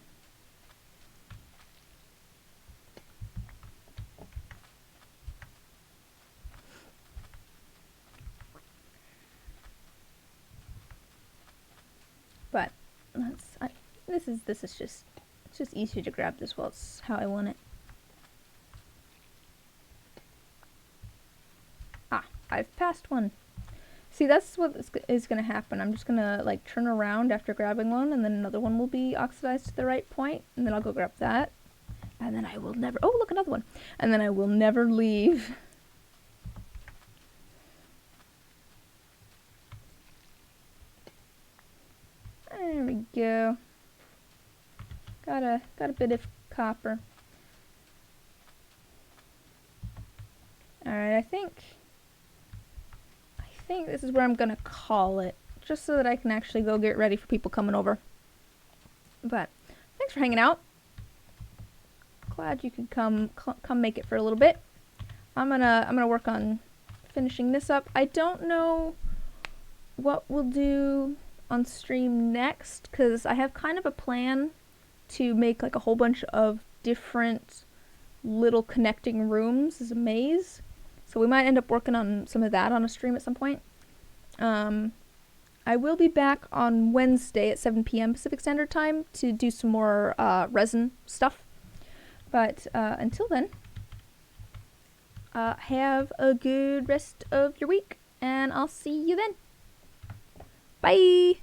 This is just, it's just easier to grab this while it's how I want it. Ah, I've passed one. See, that's what is going to happen. I'm just going to like turn around after grabbing one, and then another one will be oxidized to the right point, and then I'll go grab that. And then I will never, oh look, another one. And then I will never leave. There we go. Got a bit of copper. Alright, I think this is where I'm gonna call it, just so that I can actually go get ready for people coming over. But thanks for hanging out. Glad you could come make it for a little bit. I'm gonna work on finishing this up. I don't know what we'll do on stream next, because I have kind of a plan to make like a whole bunch of different little connecting rooms as a maze. So we might end up working on some of that on a stream at some point. I will be back on Wednesday at 7 p.m. Pacific Standard Time to do some more resin stuff. But until then, have a good rest of your week, and I'll see you then. Bye!